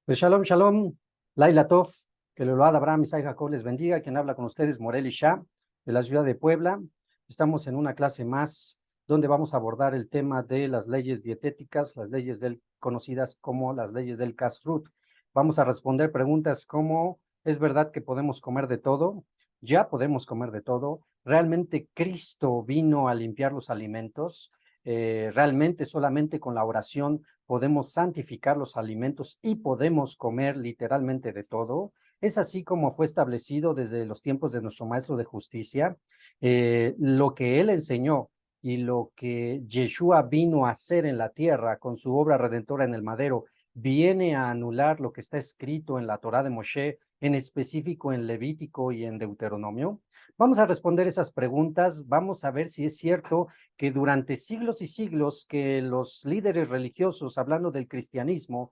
Pues shalom, shalom, Laila Tov, que el Elohad Abraham, Isaac y Jacob les bendiga. Quien habla con ustedes, Morel Isha, de la ciudad de Puebla. Estamos en una clase más donde vamos a abordar el tema de las leyes dietéticas, las leyes conocidas como las leyes del Kashrut. Vamos a responder preguntas como, ¿es verdad que podemos comer de todo? ¿Ya podemos comer de todo? ¿Realmente Cristo vino a limpiar los alimentos? ¿Realmente solamente con la oración podemos santificar los alimentos y podemos comer literalmente de todo? Es así como fue establecido desde los tiempos de nuestro Maestro de Justicia. Lo que él enseñó y lo que Yeshua vino a hacer en la tierra con su obra redentora en el madero, viene a anular lo que está escrito en la Torá de Moshe, en específico en Levítico y en Deuteronomio. Vamos a responder esas preguntas, vamos a ver si es cierto que durante siglos y siglos que los líderes religiosos, hablando del cristianismo,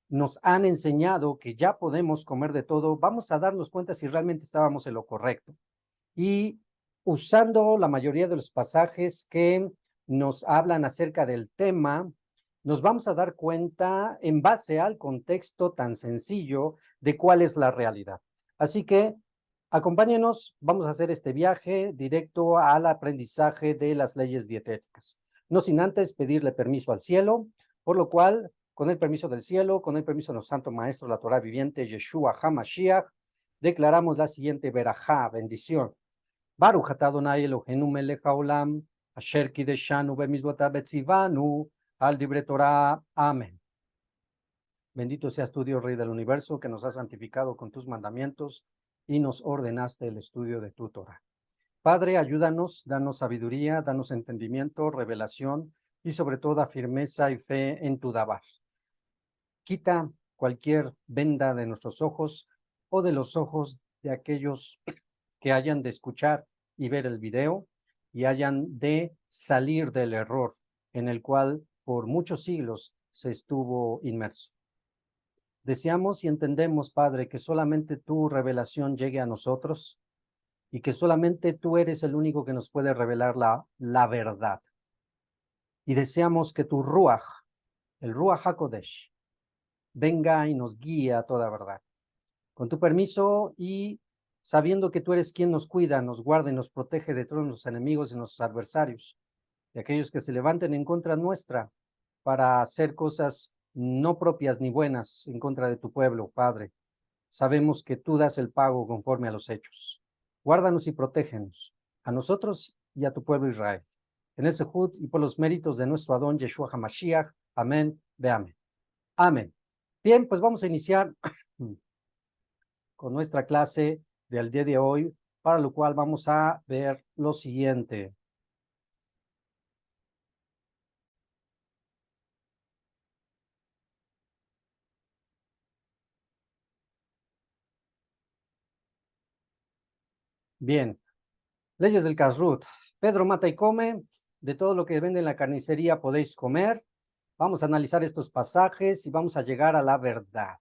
nos han enseñado que ya podemos comer de todo. Vamos a darnos cuenta si realmente estábamos en lo correcto. Y usando la mayoría de los pasajes que nos hablan acerca del tema, nos vamos a dar cuenta en base al contexto tan sencillo de cuál es la realidad. Así que acompáñenos, vamos a hacer este viaje directo al aprendizaje de las leyes dietéticas. No sin antes pedirle permiso al cielo, por lo cual, con el permiso del cielo, con el permiso de nuestro santo maestro, la Torá viviente, Yeshua HaMashiach, declaramos la siguiente verajá, bendición. Baruch atah Adonai Eloheinu melech haolam, asher kideshanu bemizvotav betzivanu, al dibre Torah. Amén. Bendito seas tú, Dios, Rey del universo, que nos has santificado con tus mandamientos y nos ordenaste el estudio de tu Torah. Padre, ayúdanos, danos sabiduría, danos entendimiento, revelación y sobre todo firmeza y fe en tu Dabar. Quita cualquier venda de nuestros ojos o de los ojos de aquellos que hayan de escuchar y ver el video y hayan de salir del error en el cual por muchos siglos se estuvo inmerso. Deseamos y entendemos, Padre, que solamente tu revelación llegue a nosotros y que solamente tú eres el único que nos puede revelar la verdad. Y deseamos que tu Ruach, el Ruach HaKodesh, venga y nos guíe a toda verdad. Con tu permiso y sabiendo que tú eres quien nos cuida, nos guarda y nos protege de todos nuestros enemigos y nuestros adversarios, de aquellos que se levanten en contra nuestra para hacer cosas no propias ni buenas en contra de tu pueblo, Padre. Sabemos que tú das el pago conforme a los hechos. Guárdanos y protégenos, a nosotros y a tu pueblo Israel. En el Sehut y por los méritos de nuestro Adón Yeshua HaMashiach. Amén, ve amén. Amén. Bien, pues vamos a iniciar con nuestra clase del día de hoy, para lo cual vamos a ver lo siguiente. Bien, leyes del Kashrut. Pedro mata y come, de todo lo que vende en la carnicería podéis comer. Vamos a analizar estos pasajes y vamos a llegar a la verdad.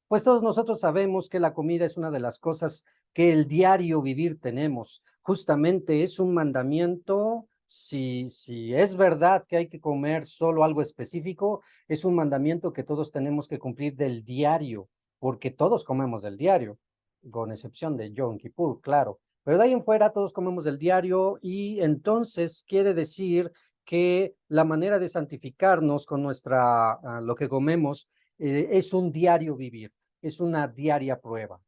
Pues todos nosotros sabemos que la comida es una de las cosas que el diario vivir tenemos. Justamente es un mandamiento, si es verdad que hay que comer solo algo específico, es un mandamiento que todos tenemos que cumplir del diario, porque todos comemos del diario, con excepción de Yom Kippur, claro. Pero de ahí en fuera todos comemos del diario y entonces quiere decir que la manera de santificarnos con lo que comemos es un diario vivir, es una diaria prueba.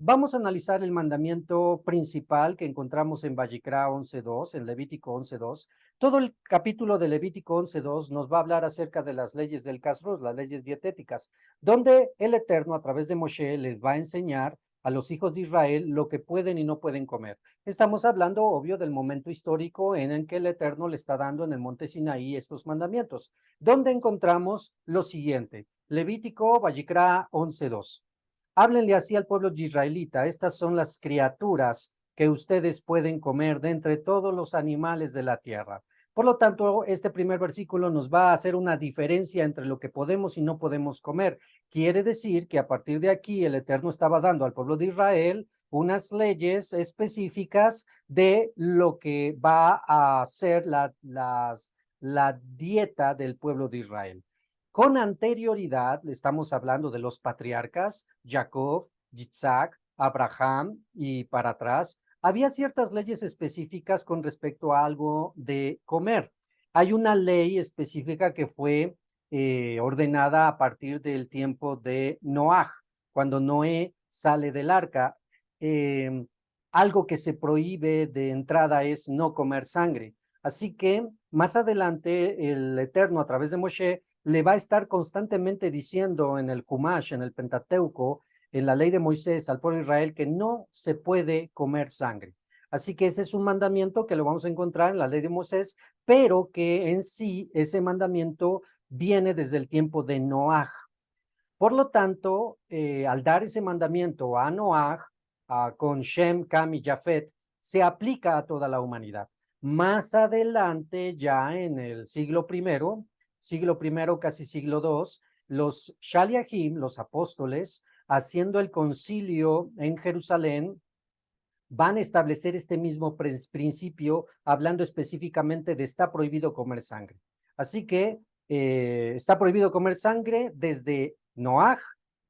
Vamos a analizar el mandamiento principal que encontramos en Vayikra 11.2, en Levítico 11.2. Todo el capítulo de Levítico 11.2 nos va a hablar acerca de las leyes del Kashrut, las leyes dietéticas, donde el Eterno a través de Moshe les va a enseñar a los hijos de Israel lo que pueden y no pueden comer. Estamos hablando, obvio, del momento histórico en el que el Eterno le está dando en el monte Sinaí estos mandamientos, donde encontramos lo siguiente, Levítico Vayikra 11.2. Háblenle así al pueblo israelita, estas son las criaturas que ustedes pueden comer de entre todos los animales de la tierra. Por lo tanto, este primer versículo nos va a hacer una diferencia entre lo que podemos y no podemos comer. Quiere decir que a partir de aquí el Eterno estaba dando al pueblo de Israel unas leyes específicas de lo que va a ser la dieta del pueblo de Israel. Con anterioridad, estamos hablando de los patriarcas, Jacob, Yitzhak, Abraham y para atrás, había ciertas leyes específicas con respecto a algo de comer. Hay una ley específica que fue ordenada a partir del tiempo de Noaj, cuando Noé sale del arca. Eh, Algo que se prohíbe de entrada es no comer sangre. Así que más adelante el Eterno a través de Moshe le va a estar constantemente diciendo en el Humash, en el Pentateuco, en la ley de Moisés al pueblo de Israel que no se puede comer sangre. Así que ese es un mandamiento que lo vamos a encontrar en la ley de Moisés, pero que en sí ese mandamiento viene desde el tiempo de Noaj. Por lo tanto, al dar ese mandamiento a Noaj, con Shem, Cam y Jafet, se aplica a toda la humanidad. Más adelante, ya en el siglo primero, casi siglo II, los Shaliachim, los apóstoles, haciendo el concilio en Jerusalén, van a establecer este mismo principio, hablando específicamente de está prohibido comer sangre. Así que está prohibido comer sangre desde Noaj,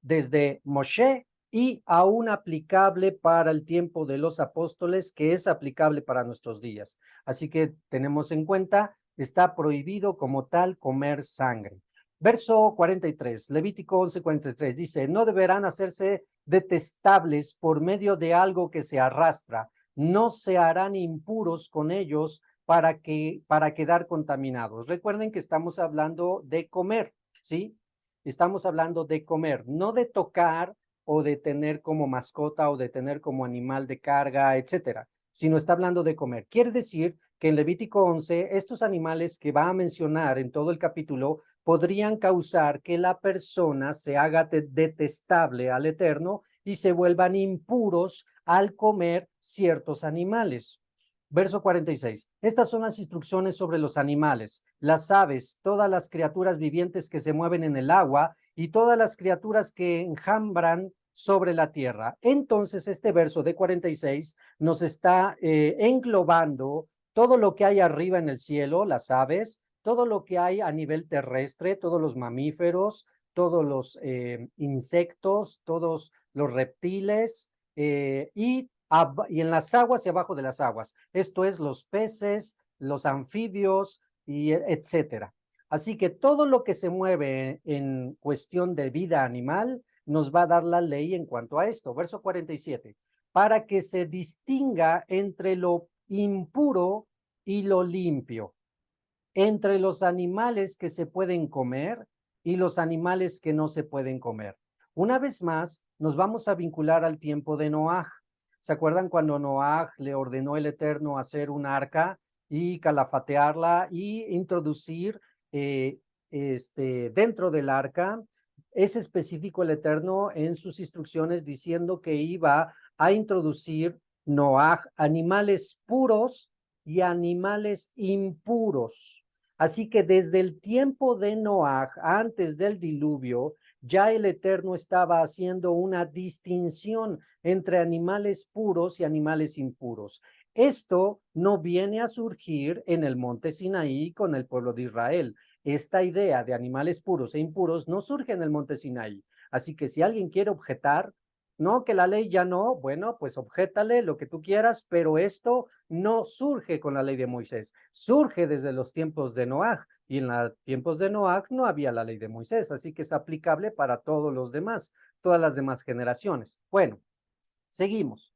desde Moshe y aún aplicable para el tiempo de los apóstoles, que es aplicable para nuestros días. Así que tenemos en cuenta, está prohibido como tal comer sangre. Verso 43, Levítico 11:43, dice, no deberán hacerse detestables por medio de algo que se arrastra, no se harán impuros con ellos para quedar contaminados. Recuerden que estamos hablando de comer, ¿sí? Estamos hablando de comer, no de tocar o de tener como mascota o de tener como animal de carga, etcétera, sino está hablando de comer. Quiere decir que en Levítico 11, estos animales que va a mencionar en todo el capítulo podrían causar que la persona se haga detestable al Eterno y se vuelvan impuros al comer ciertos animales. Verso 46. Estas son las instrucciones sobre los animales, las aves, todas las criaturas vivientes que se mueven en el agua y todas las criaturas que enjambran sobre la tierra. Entonces, este verso de 46 nos está englobando todo lo que hay arriba en el cielo, las aves, todo lo que hay a nivel terrestre, todos los mamíferos, todos los insectos, todos los reptiles y en las aguas y abajo de las aguas. Esto es los peces, los anfibios y etcétera. Así que todo lo que se mueve en cuestión de vida animal nos va a dar la ley en cuanto a esto. Verso 47. Para que se distinga entre lo impuro y lo limpio, entre los animales que se pueden comer y los animales que no se pueden comer. Una vez más, nos vamos a vincular al tiempo de Noaj. ¿Se acuerdan cuando Noaj le ordenó el Eterno hacer un arca y calafatearla y introducir dentro del arca? Es específico el Eterno en sus instrucciones diciendo que iba a introducir Noaj animales puros y animales impuros. Así que desde el tiempo de Noaj, antes del diluvio, ya el Eterno estaba haciendo una distinción entre animales puros y animales impuros. Esto no viene a surgir en el monte Sinaí con el pueblo de Israel. Esta idea de animales puros e impuros no surge en el monte Sinaí. Así que si alguien quiere objetar, no, que la ley ya no, bueno, pues objétale lo que tú quieras, pero esto no surge con la ley de Moisés, surge desde los tiempos de Noaj, y en los tiempos de Noaj no había la ley de Moisés, así que es aplicable para todos los demás, todas las demás generaciones. Bueno, seguimos.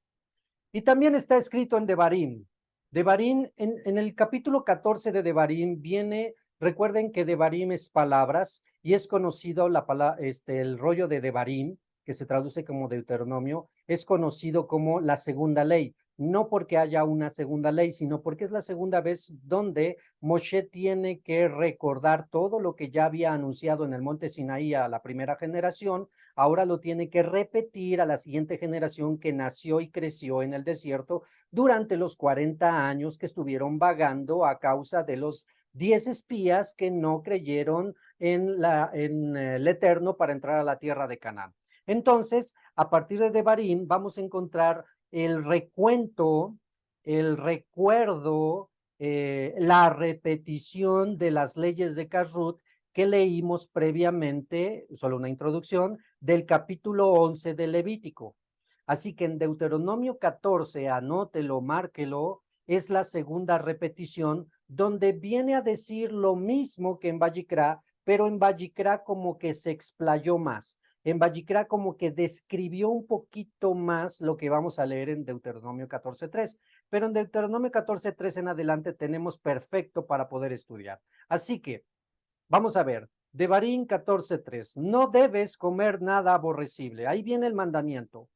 Y también está escrito en Devarim. Devarim, en el capítulo 14 de Devarim viene, recuerden que Devarim es palabras y es conocido el rollo de Devarim, que se traduce como Deuteronomio, es conocido como la segunda ley. No porque haya una segunda ley, sino porque es la segunda vez donde Moshe tiene que recordar todo lo que ya había anunciado en el monte Sinaí a la primera generación. Ahora lo tiene que repetir a la siguiente generación que nació y creció en el desierto durante los 40 años que estuvieron vagando a causa de los 10 espías que no creyeron en el Eterno para entrar a la tierra de Canaán. Entonces, a partir de Devarim vamos a encontrar el recuento, el recuerdo, la repetición de las leyes de Kashrut que leímos previamente, solo una introducción, del capítulo 11 de Levítico. Así que en Deuteronomio 14, anótelo, márquelo, es la segunda repetición donde viene a decir lo mismo que en Vayikra, pero en Vayikra como que se explayó más. En Vayikra como que describió un poquito más lo que vamos a leer en Deuteronomio 14.3. Pero en Deuteronomio 14.3 en adelante tenemos perfecto para poder estudiar. Así que, vamos a ver, Devarim 14.3, no debes comer nada aborrecible. Ahí viene el mandamiento,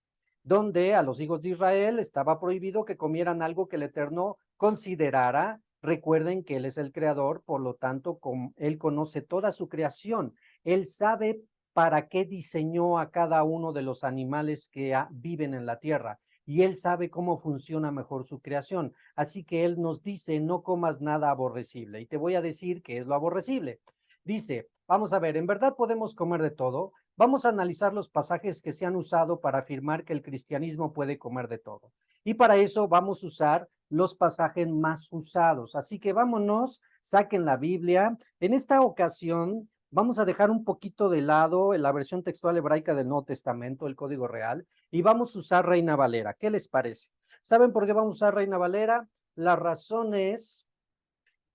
donde a los hijos de Israel estaba prohibido que comieran algo que el Eterno considerara. Recuerden que Él es el creador, por lo tanto, Él conoce toda su creación. Él sabe para qué diseñó a cada uno de los animales que viven en la tierra. Y Él sabe cómo funciona mejor su creación. Así que Él nos dice, no comas nada aborrecible. Y te voy a decir qué es lo aborrecible. Dice, vamos a ver, en verdad podemos comer de todo. Vamos a analizar los pasajes que se han usado para afirmar que el cristianismo puede comer de todo. Y para eso vamos a usar los pasajes más usados. Así que vámonos, saquen la Biblia. En esta ocasión vamos a dejar un poquito de lado la versión textual hebraica del Nuevo Testamento, el Código Real, y vamos a usar Reina Valera. ¿Qué les parece? ¿Saben por qué vamos a usar Reina Valera? La razón es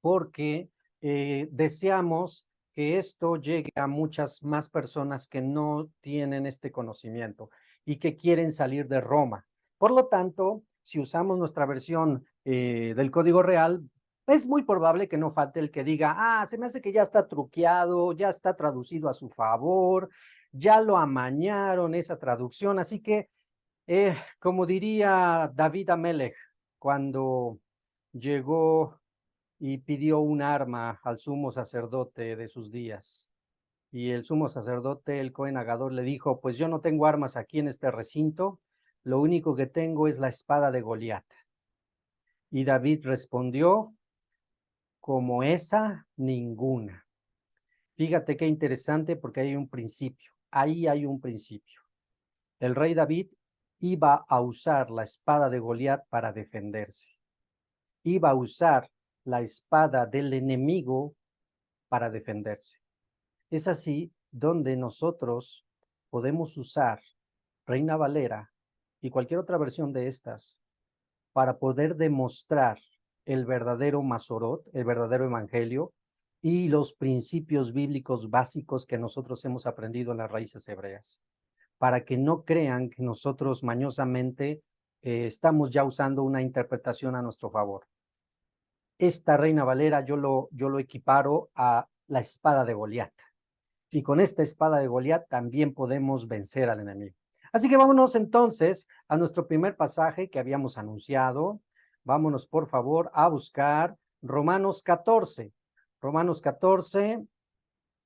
porque deseamos que esto llegue a muchas más personas que no tienen este conocimiento y que quieren salir de Roma. Por lo tanto, si usamos nuestra versión del Código Real, es muy probable que no falte el que diga, se me hace que ya está truqueado, ya está traducido a su favor, ya lo amañaron esa traducción. Así que, como diría David Amelech, cuando llegó y pidió un arma al sumo sacerdote de sus días. Y el sumo sacerdote, el Cohen Agador, le dijo, pues yo no tengo armas aquí en este recinto, lo único que tengo es la espada de Goliat. Y David respondió, como esa, ninguna. Fíjate qué interesante porque hay un principio, ahí hay un principio. El rey David iba a usar la espada de Goliat para defenderse. Iba a usar la espada del enemigo para defenderse. Es así donde nosotros podemos usar Reina Valera y cualquier otra versión de estas para poder demostrar el verdadero Masorot, el verdadero evangelio y los principios bíblicos básicos que nosotros hemos aprendido en las raíces hebreas, para que no crean que nosotros mañosamente estamos ya usando una interpretación a nuestro favor. Esta Reina Valera yo lo equiparo a la espada de Goliat. Y con esta espada de Goliat también podemos vencer al enemigo. Así que vámonos entonces a nuestro primer pasaje que habíamos anunciado. Vámonos, por favor, a buscar Romanos 14. Romanos 14.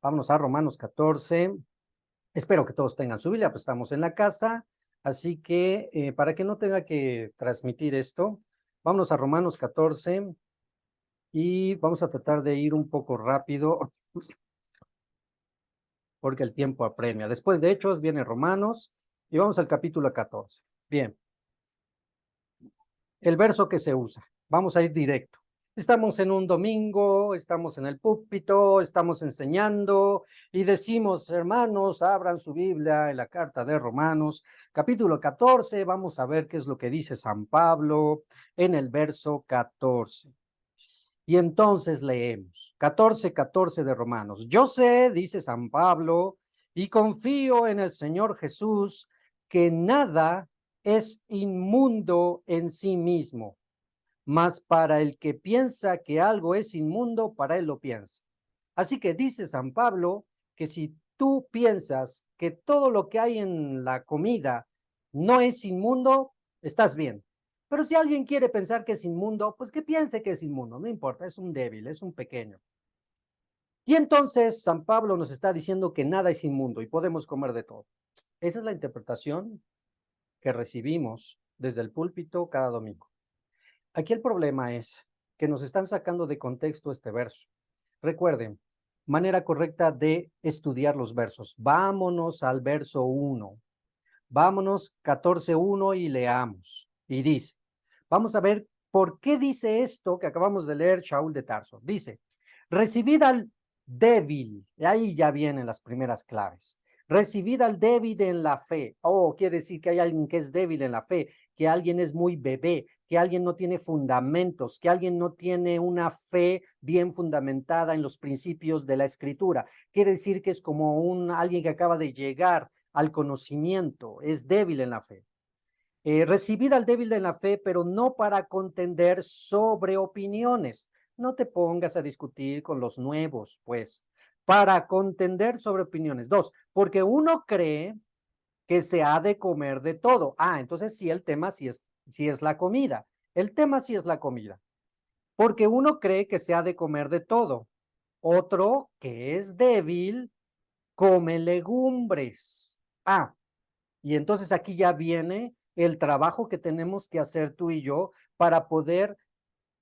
Vámonos a Romanos 14. Espero que todos tengan su Biblia, pues estamos en la casa. Así que para que no tenga que transmitir esto, vámonos a Romanos 14 y vamos a tratar de ir un poco rápido porque el tiempo apremia. Después de Hechos viene Romanos y vamos al capítulo 14. Bien, el verso que se usa. Vamos a ir directo. Estamos en un domingo, estamos en el púlpito, estamos enseñando y decimos, hermanos, abran su Biblia en la carta de Romanos, capítulo 14, vamos a ver qué es lo que dice San Pablo en el verso 14. Y entonces leemos 14:14 de Romanos. Yo sé, dice San Pablo, y confío en el Señor Jesús, que nada es inmundo en sí mismo, mas para el que piensa que algo es inmundo, para él lo piensa. Así que dice San Pablo que si tú piensas que todo lo que hay en la comida no es inmundo, estás bien. Pero si alguien quiere pensar que es inmundo, pues que piense que es inmundo, no importa, es un débil, es un pequeño. Y entonces San Pablo nos está diciendo que nada es inmundo y podemos comer de todo. Esa es la interpretación que recibimos desde el púlpito cada domingo. Aquí el problema es que nos están sacando de contexto este verso. Recuerden, manera correcta de estudiar los versos. Vámonos al verso 1. Vámonos 14:1 y leamos. Y dice, vamos a ver por qué dice esto que acabamos de leer Shaul de Tarso. Dice, recibid al débil. Ahí ya vienen las primeras claves. Recibid al débil en la fe. Oh, quiere decir que hay alguien que es débil en la fe, que alguien es muy bebé, que alguien no tiene fundamentos, que alguien no tiene una fe bien fundamentada en los principios de la escritura. Quiere decir que es como alguien que acaba de llegar al conocimiento, es débil en la fe. Recibid al débil en la fe, pero no para contender sobre opiniones. No te pongas a discutir con los nuevos, pues, para contender sobre opiniones. Dos, porque uno cree que se ha de comer de todo. Ah, entonces sí, el tema sí es la comida. El tema sí es la comida. Porque uno cree que se ha de comer de todo. Otro, que es débil, come legumbres. Ah, y entonces aquí ya viene el trabajo que tenemos que hacer tú y yo para poder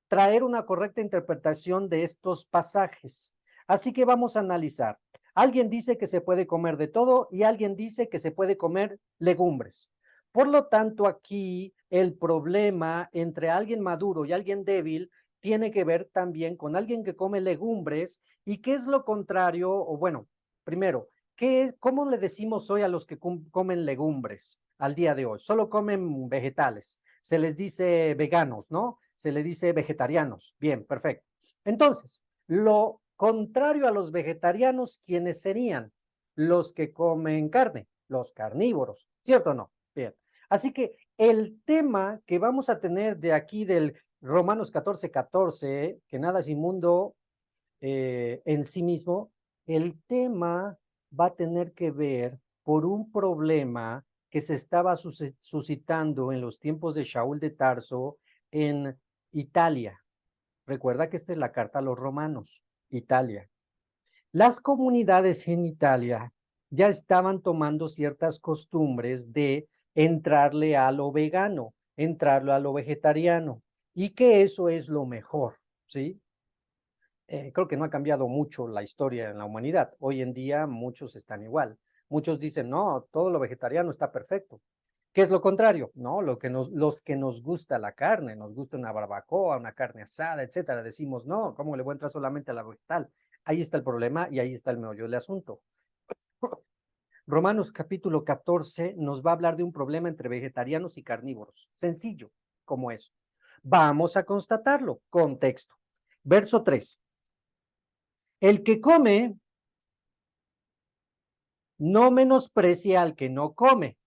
traer una correcta interpretación de estos pasajes. Así que vamos a analizar. Alguien dice que se puede comer de todo y alguien dice que se puede comer legumbres. Por lo tanto, aquí el problema entre alguien maduro y alguien débil tiene que ver también con alguien que come legumbres y qué es lo contrario, o bueno, primero, ¿cómo le decimos hoy a los que comen legumbres al día de hoy? Solo comen vegetales. Se les dice veganos, ¿no? Se le dice vegetarianos. Bien, perfecto. Entonces, lo contrario a los vegetarianos, ¿quiénes serían? Los que comen carne, los carnívoros, ¿cierto o no? Bien. Así que el tema que vamos a tener de aquí del Romanos 14:14, que nada es inmundo en sí mismo, el tema va a tener que ver por un problema que se estaba suscitando en los tiempos de Shaul de Tarso en Italia. Recuerda que esta es la carta a los romanos, Italia. Las comunidades en Italia ya estaban tomando ciertas costumbres de entrarle a lo vegano, entrarle a lo vegetariano, y que eso es lo mejor, ¿sí? Creo que no ha cambiado mucho la historia en la humanidad. Hoy en día muchos están igual. Muchos dicen, no, todo lo vegetariano está perfecto. ¿Qué es lo contrario? No, los que nos gusta la carne, nos gusta una barbacoa, una carne asada, etcétera, decimos, no, ¿cómo le voy a entrar solamente a la vegetal? Ahí está el problema y ahí está el meollo del asunto. Romanos capítulo 14 nos va a hablar de un problema entre vegetarianos y carnívoros. Sencillo como eso. Vamos a constatarlo. Contexto. Verso 3. El que come no menosprecie al que no come.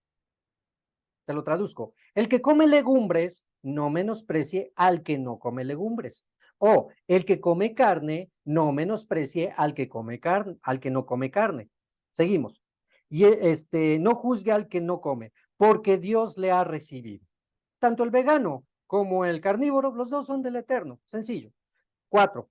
Te lo traduzco. El que come legumbres no menosprecie al que no come legumbres. O el que come carne no menosprecie al que come carne, al que no come carne. Seguimos. Y no juzgue al que no come, porque Dios le ha recibido. Tanto el vegano como el carnívoro, los dos son del Eterno. Sencillo. 4.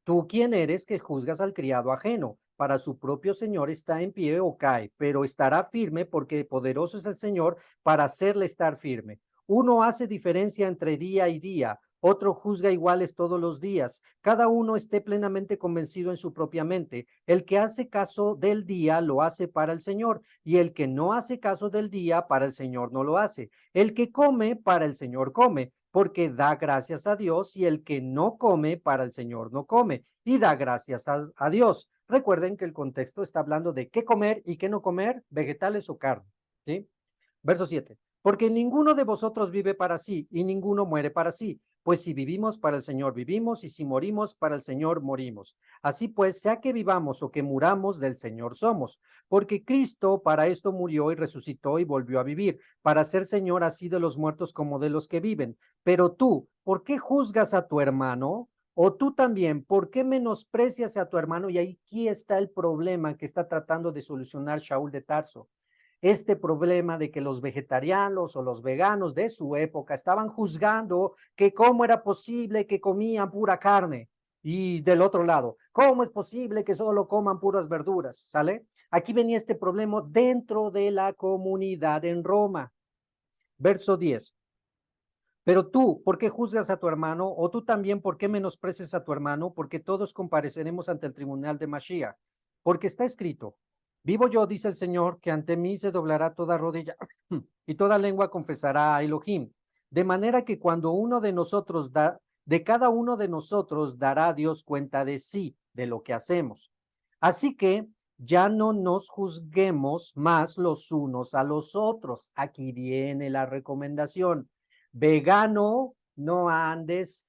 ¿Tú quién eres que juzgas al criado ajeno? Para su propio Señor está en pie o cae, pero estará firme porque poderoso es el Señor para hacerle estar firme. Uno hace diferencia entre día y día, otro juzga iguales todos los días. Cada uno esté plenamente convencido en su propia mente. El que hace caso del día lo hace para el Señor, y el que no hace caso del día para el Señor no lo hace. El que come para el Señor come, porque da gracias a Dios, y el que no come para el Señor no come, y da gracias a Dios. Recuerden que el contexto está hablando de qué comer y qué no comer, vegetales o carne, ¿sí? Verso 7. Porque ninguno de vosotros vive para sí y ninguno muere para sí. Pues si vivimos para el Señor vivimos y si morimos para el Señor morimos. Así pues, sea que vivamos o que muramos, del Señor somos. Porque Cristo para esto murió y resucitó y volvió a vivir, para ser Señor así de los muertos como de los que viven. Pero tú, ¿por qué juzgas a tu hermano? O tú también, ¿por qué menosprecias a tu hermano? Y aquí está el problema que está tratando de solucionar Shaul de Tarso. Este problema de que los vegetarianos o los veganos de su época estaban juzgando que cómo era posible que comían pura carne. Y del otro lado, ¿cómo es posible que solo coman puras verduras? ¿Sale? Aquí venía este problema dentro de la comunidad en Roma. Verso 10. Pero tú, ¿por qué juzgas a tu hermano? O tú también, ¿por qué menosprecias a tu hermano? Porque todos compareceremos ante el tribunal de Mashiach. Porque está escrito, vivo yo, dice el Señor, que ante mí se doblará toda rodilla y toda lengua confesará a Elohim. De manera que cuando uno de nosotros de cada uno de nosotros dará a Dios cuenta de sí, de lo que hacemos. Así que ya no nos juzguemos más los unos a los otros. Aquí viene la recomendación. Vegano, no andes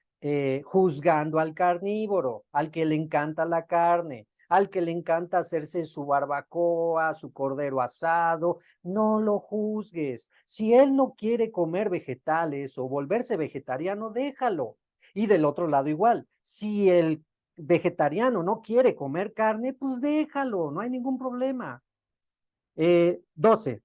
juzgando al carnívoro, al que le encanta la carne, al que le encanta hacerse su barbacoa, su cordero asado. No lo juzgues. Si él no quiere comer vegetales o volverse vegetariano, déjalo. Y del otro lado igual, si el vegetariano no quiere comer carne, pues déjalo, no hay ningún problema. 12.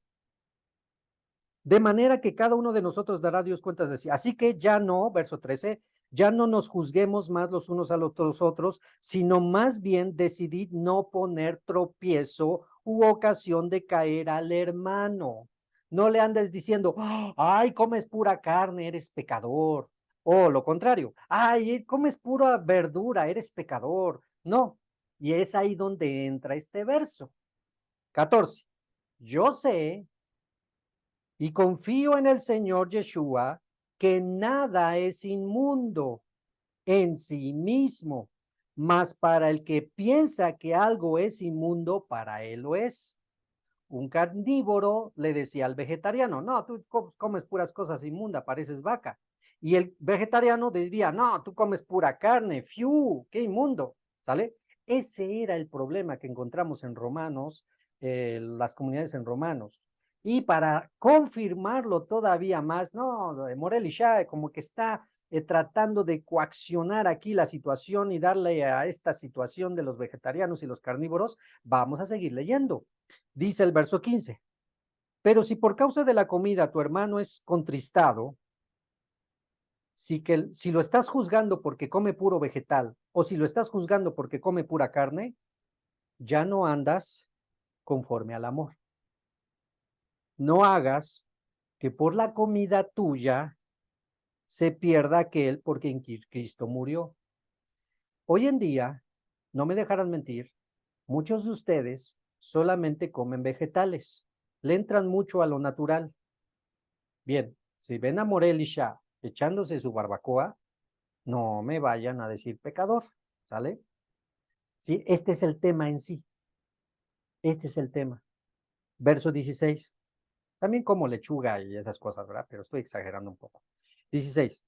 De manera que cada uno de nosotros dará a Dios cuentas de sí. Así que ya no, verso 13, ya no nos juzguemos más los unos a los otros, sino más bien decidid no poner tropiezo u ocasión de caer al hermano. No le andes diciendo, ay, comes pura carne, eres pecador. O lo contrario, ay, comes pura verdura, eres pecador. No, y es ahí donde entra este verso. 14. Yo sé y confío en el Señor Yeshua que nada es inmundo en sí mismo, mas para el que piensa que algo es inmundo, para él lo es. Un carnívoro le decía al vegetariano, no, tú comes puras cosas inmundas, pareces vaca. Y el vegetariano diría, no, tú comes pura carne, fiu, qué inmundo, ¿sale? Ese era el problema que encontramos en Romanos, las comunidades en Romanos. Y para confirmarlo todavía más, no, Morel y Shah como que está tratando de coaccionar aquí la situación y darle a esta situación de los vegetarianos y los carnívoros, vamos a seguir leyendo. Dice el verso 15, pero si por causa de la comida tu hermano es contristado, si lo estás juzgando porque come puro vegetal o si lo estás juzgando porque come pura carne, ya no andas conforme al amor. No hagas que por la comida tuya se pierda aquel por quien Cristo murió. Hoy en día, no me dejarán mentir, muchos de ustedes solamente comen vegetales, le entran mucho a lo natural. Bien, si ven a Morel y Shah echándose su barbacoa, no me vayan a decir pecador, ¿sale? Sí, este es el tema en sí, este es el tema. Verso 16, también como lechuga y esas cosas, ¿verdad? Pero estoy exagerando un poco. 16,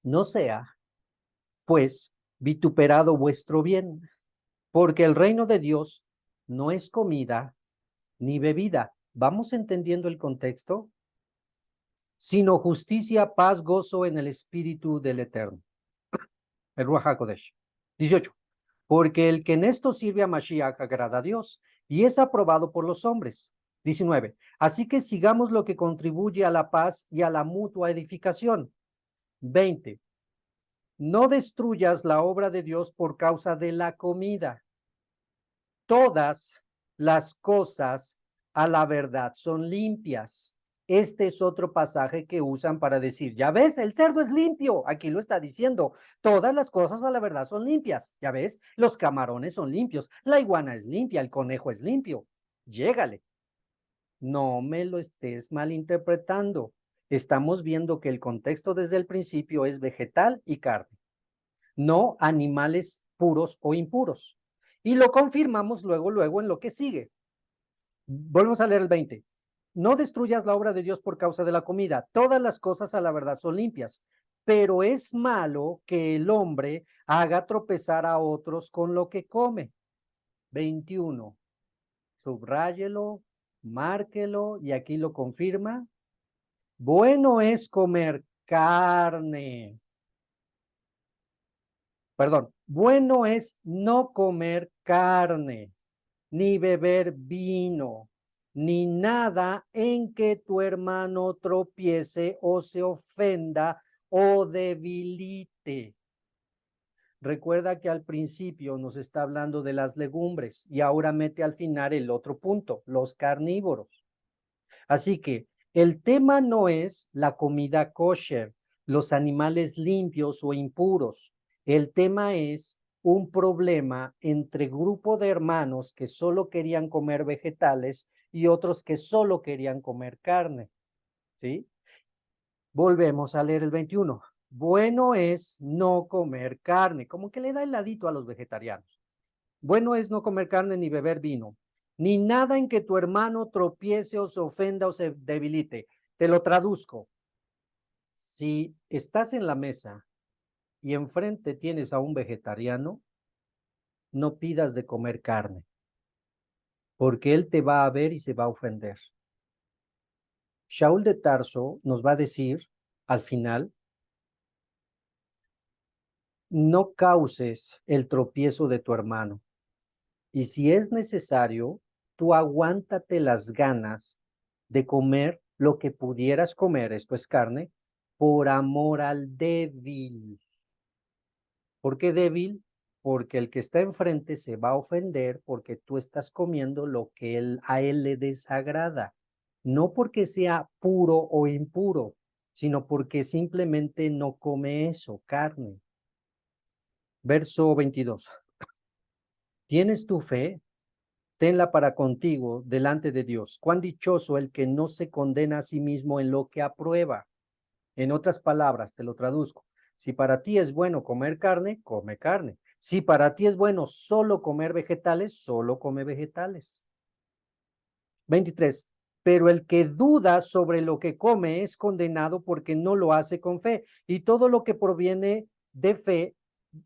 no sea, pues, vituperado vuestro bien, porque el reino de Dios no es comida ni bebida. ¿Vamos entendiendo el contexto? Sino justicia, paz, gozo en el Espíritu del Eterno. El Ruach HaKodesh. 18. Porque el que en esto sirve a Mashiach agrada a Dios y es aprobado por los hombres. 19. Así que sigamos lo que contribuye a la paz y a la mutua edificación. 20. No destruyas la obra de Dios por causa de la comida. Todas las cosas a la verdad son limpias. Este es otro pasaje que usan para decir, ya ves, el cerdo es limpio. Aquí lo está diciendo. Todas las cosas a la verdad son limpias. Ya ves, los camarones son limpios. La iguana es limpia. El conejo es limpio. Llégale. No me lo estés malinterpretando. Estamos viendo que el contexto desde el principio es vegetal y carne, no animales puros o impuros. Y lo confirmamos luego en lo que sigue. Volvemos a leer el 20. No destruyas la obra de Dios por causa de la comida. Todas las cosas a la verdad son limpias, pero es malo que el hombre haga tropezar a otros con lo que come. 21. Subráyelo, márquelo y aquí lo confirma. Bueno es comer carne. Perdón, bueno es no comer carne, ni beber vino, ni nada en que tu hermano tropiece o se ofenda o debilite. Recuerda que al principio nos está hablando de las legumbres y ahora mete al final el otro punto, los carnívoros. Así que el tema no es la comida kosher, los animales limpios o impuros. El tema es un problema entre grupo de hermanos que solo querían comer vegetales y otros que solo querían comer carne. ¿Sí? Volvemos a leer el 21. Bueno es no comer carne, como que le da el ladito a los vegetarianos. Bueno es no comer carne ni beber vino, ni nada en que tu hermano tropiece o se ofenda o se debilite. Te lo traduzco. Si estás en la mesa y enfrente tienes a un vegetariano, no pidas de comer carne, porque él te va a ver y se va a ofender. Shaul de Tarso nos va a decir al final, no causes el tropiezo de tu hermano. Y si es necesario, tú aguántate las ganas de comer lo que pudieras comer, esto es carne, por amor al débil. ¿Por qué débil? Porque el que está enfrente se va a ofender porque tú estás comiendo lo que a él le desagrada. No porque sea puro o impuro, sino porque simplemente no come eso, carne. Verso 22. ¿Tienes tu fe? Tenla para contigo delante de Dios. Cuán dichoso el que no se condena a sí mismo en lo que aprueba. En otras palabras, te lo traduzco. Si para ti es bueno comer carne, come carne. Si para ti es bueno solo comer vegetales, solo come vegetales. 23. Pero el que duda sobre lo que come es condenado porque no lo hace con fe. Y todo lo que proviene de fe,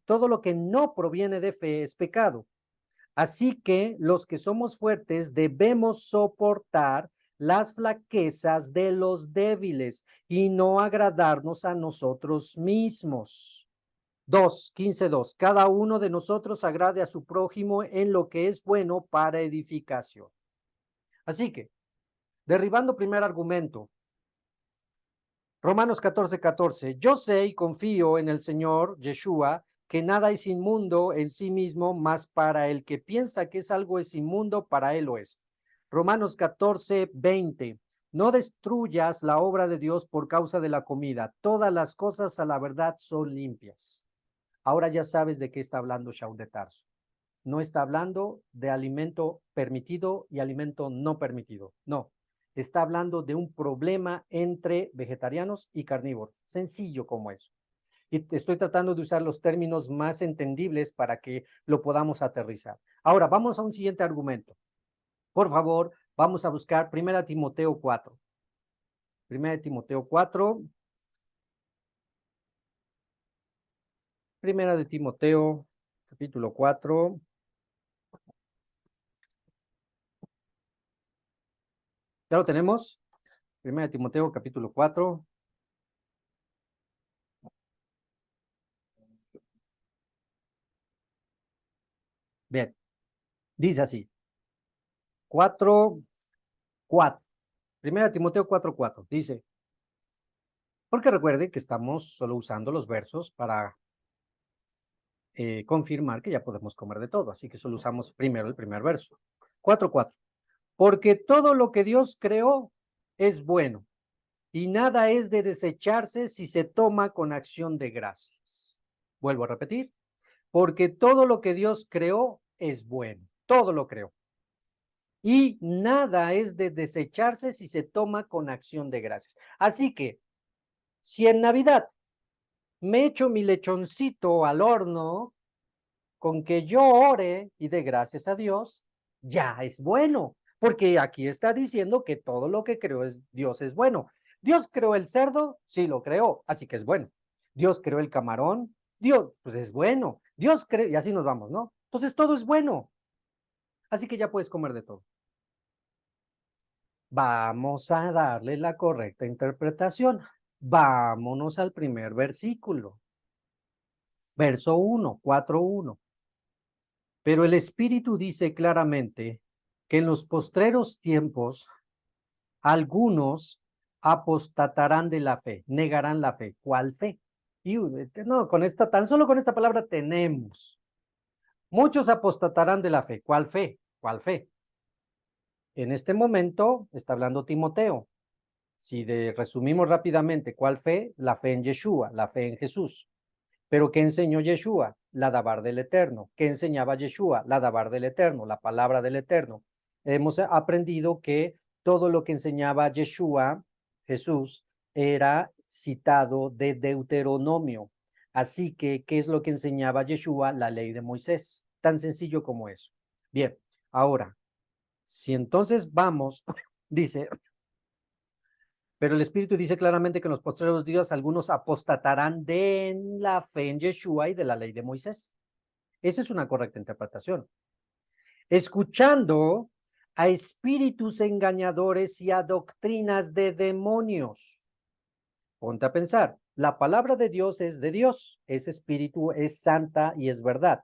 todo lo que no proviene de fe es pecado. Así que los que somos fuertes debemos soportar las flaquezas de los débiles y no agradarnos a nosotros mismos. 2:15:2. Cada uno de nosotros agrade a su prójimo en lo que es bueno para edificación. Así que, derribando primer argumento, Romanos 14:14. Yo sé y confío en el Señor Yeshua que nada es inmundo en sí mismo, mas para el que piensa que es algo es inmundo, para él lo es. Romanos 14:20. No destruyas la obra de Dios por causa de la comida. Todas las cosas a la verdad son limpias. Ahora ya sabes de qué está hablando Shaul de Tarso. No está hablando de alimento permitido y alimento no permitido. No, está hablando de un problema entre vegetarianos y carnívoros. Sencillo como eso. Y estoy tratando de usar los términos más entendibles para que lo podamos aterrizar. Ahora, vamos a un siguiente argumento. Por favor, vamos a buscar 1 Timoteo 4. 1 Timoteo 4. 1 de Timoteo, capítulo 4. ¿Ya lo tenemos? 1 de Timoteo, capítulo 4. Bien, dice así. 4:4. 1 Timoteo 4:4 dice, porque recuerde que estamos solo usando los versos para confirmar que ya podemos comer de todo, así que solo usamos primero el primer verso. 4:4. Porque todo lo que Dios creó es bueno y nada es de desecharse si se toma con acción de gracias. Vuelvo a repetir, porque todo lo que Dios creó es bueno, todo lo creó. Y nada es de desecharse si se toma con acción de gracias. Así que, si en Navidad me echo mi lechoncito al horno, con que yo ore y dé gracias a Dios, ya es bueno, porque aquí está diciendo que todo lo que creó Dios es bueno. Dios creó el cerdo, sí lo creó, así que es bueno. Dios creó el camarón, Dios, pues es bueno. Dios creó, y así nos vamos, ¿no? Entonces todo es bueno, así que ya puedes comer de todo. Vamos a darle la correcta interpretación. Vámonos al primer versículo. Verso 1, 4:1. Pero el Espíritu dice claramente que en los postreros tiempos algunos apostatarán de la fe, negarán la fe. ¿Cuál fe? Y no, tan solo con esta palabra tenemos. Muchos apostatarán de la fe. ¿Cuál fe? ¿Cuál fe? En este momento está hablando Timoteo. Si resumimos rápidamente, ¿cuál fe? La fe en Yeshua, la fe en Jesús. ¿Pero qué enseñó Yeshua? La Dabar del Eterno. ¿Qué enseñaba Yeshua? La Dabar del Eterno, la palabra del Eterno. Hemos aprendido que todo lo que enseñaba Yeshua, Jesús, era citado de Deuteronomio. Así que, ¿qué es lo que enseñaba Yeshua? La ley de Moisés. tan sencillo como eso. Bien, ahora, si entonces vamos, dice, pero el Espíritu dice claramente que en los postreros días algunos apostatarán de la fe en Yeshua y de la ley de Moisés. Esa es una correcta interpretación. Escuchando a espíritus engañadores y a doctrinas de demonios. Ponte a pensar, la palabra de Dios es de Dios, es espíritu, es santa y es verdad.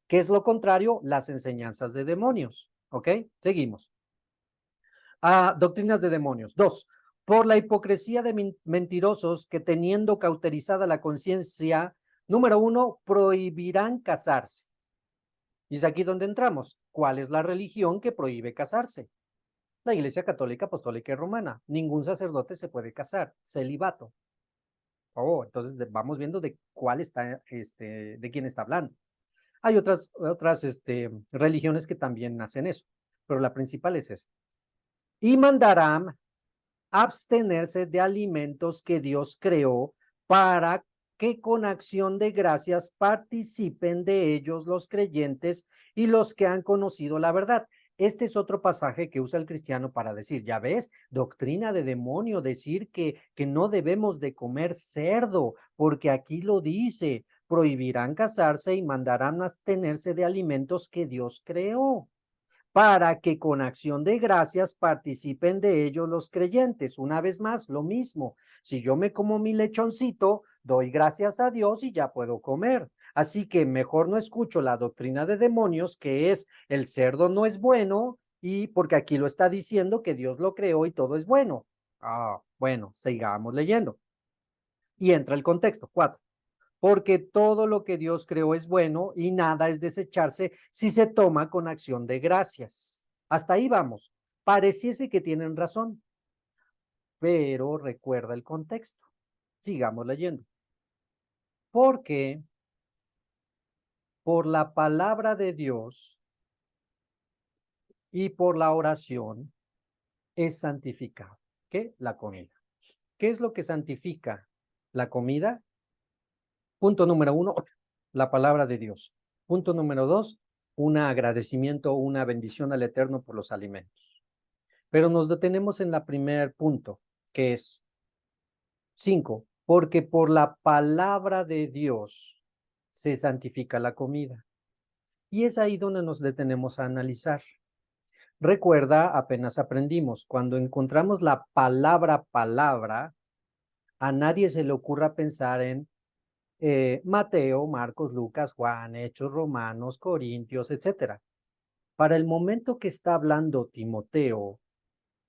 ¿Qué es lo contrario? Las enseñanzas de demonios. ¿Ok? Seguimos. Doctrinas de demonios. 2. Por la hipocresía de mentirosos que teniendo cauterizada la conciencia, número 1, prohibirán casarse. Y es aquí donde entramos. ¿Cuál es la religión que prohíbe casarse? La Iglesia Católica, Apostólica y Romana. Ningún sacerdote se puede casar. Celibato. Entonces vamos viendo de cuál está, de quién está hablando. Hay otras religiones que también hacen eso, pero la principal es esa. Y mandarán abstenerse de alimentos que Dios creó para que con acción de gracias participen de ellos los creyentes y los que han conocido la verdad. Este es otro pasaje que usa el cristiano para decir, ya ves, doctrina de demonio, decir que no debemos de comer cerdo, porque aquí lo dice, prohibirán casarse y mandarán abstenerse de alimentos que Dios creó, para que con acción de gracias participen de ello los creyentes. Una vez más, lo mismo. Si yo me como mi lechoncito, doy gracias a Dios y ya puedo comer. Así que mejor no escucho la doctrina de demonios, que es el cerdo no es bueno, y porque aquí lo está diciendo que Dios lo creó y todo es bueno. Bueno, sigamos leyendo. Y entra el contexto. 4. Porque todo lo que Dios creó es bueno y nada es desecharse si se toma con acción de gracias. Hasta ahí vamos. Pareciese que tienen razón, pero recuerda el contexto. Sigamos leyendo. Porque por la palabra de Dios y por la oración es santificado. ¿Qué? La comida. ¿Qué es lo que santifica la comida? Punto número 1, la palabra de Dios. Punto número 2, un agradecimiento o una bendición al Eterno por los alimentos. Pero nos detenemos en la primer punto, que es 5, porque por la palabra de Dios se santifica la comida. Y es ahí donde nos detenemos a analizar. Recuerda, apenas aprendimos, cuando encontramos la palabra, a nadie se le ocurra pensar en Mateo, Marcos, Lucas, Juan, Hechos, Romanos, Corintios, etcétera. Para el momento que está hablando Timoteo,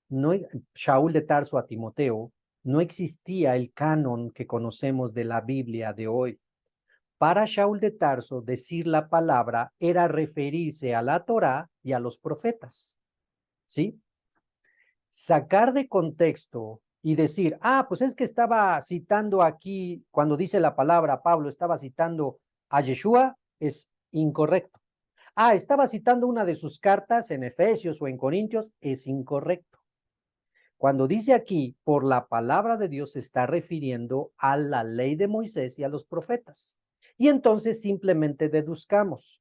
Shaul de Tarso a Timoteo, no existía el canon que conocemos de la Biblia de hoy. Para Shaul de Tarso, decir la palabra era referirse a la Torá y a los profetas. ¿Sí? Sacar de contexto y decir, pues es que estaba citando aquí, cuando dice la palabra Pablo, estaba citando a Yeshua, es incorrecto. Estaba citando una de sus cartas en Efesios o en Corintios, es incorrecto. Cuando dice aquí, por la palabra de Dios, se está refiriendo a la ley de Moisés y a los profetas. Y entonces simplemente deduzcamos.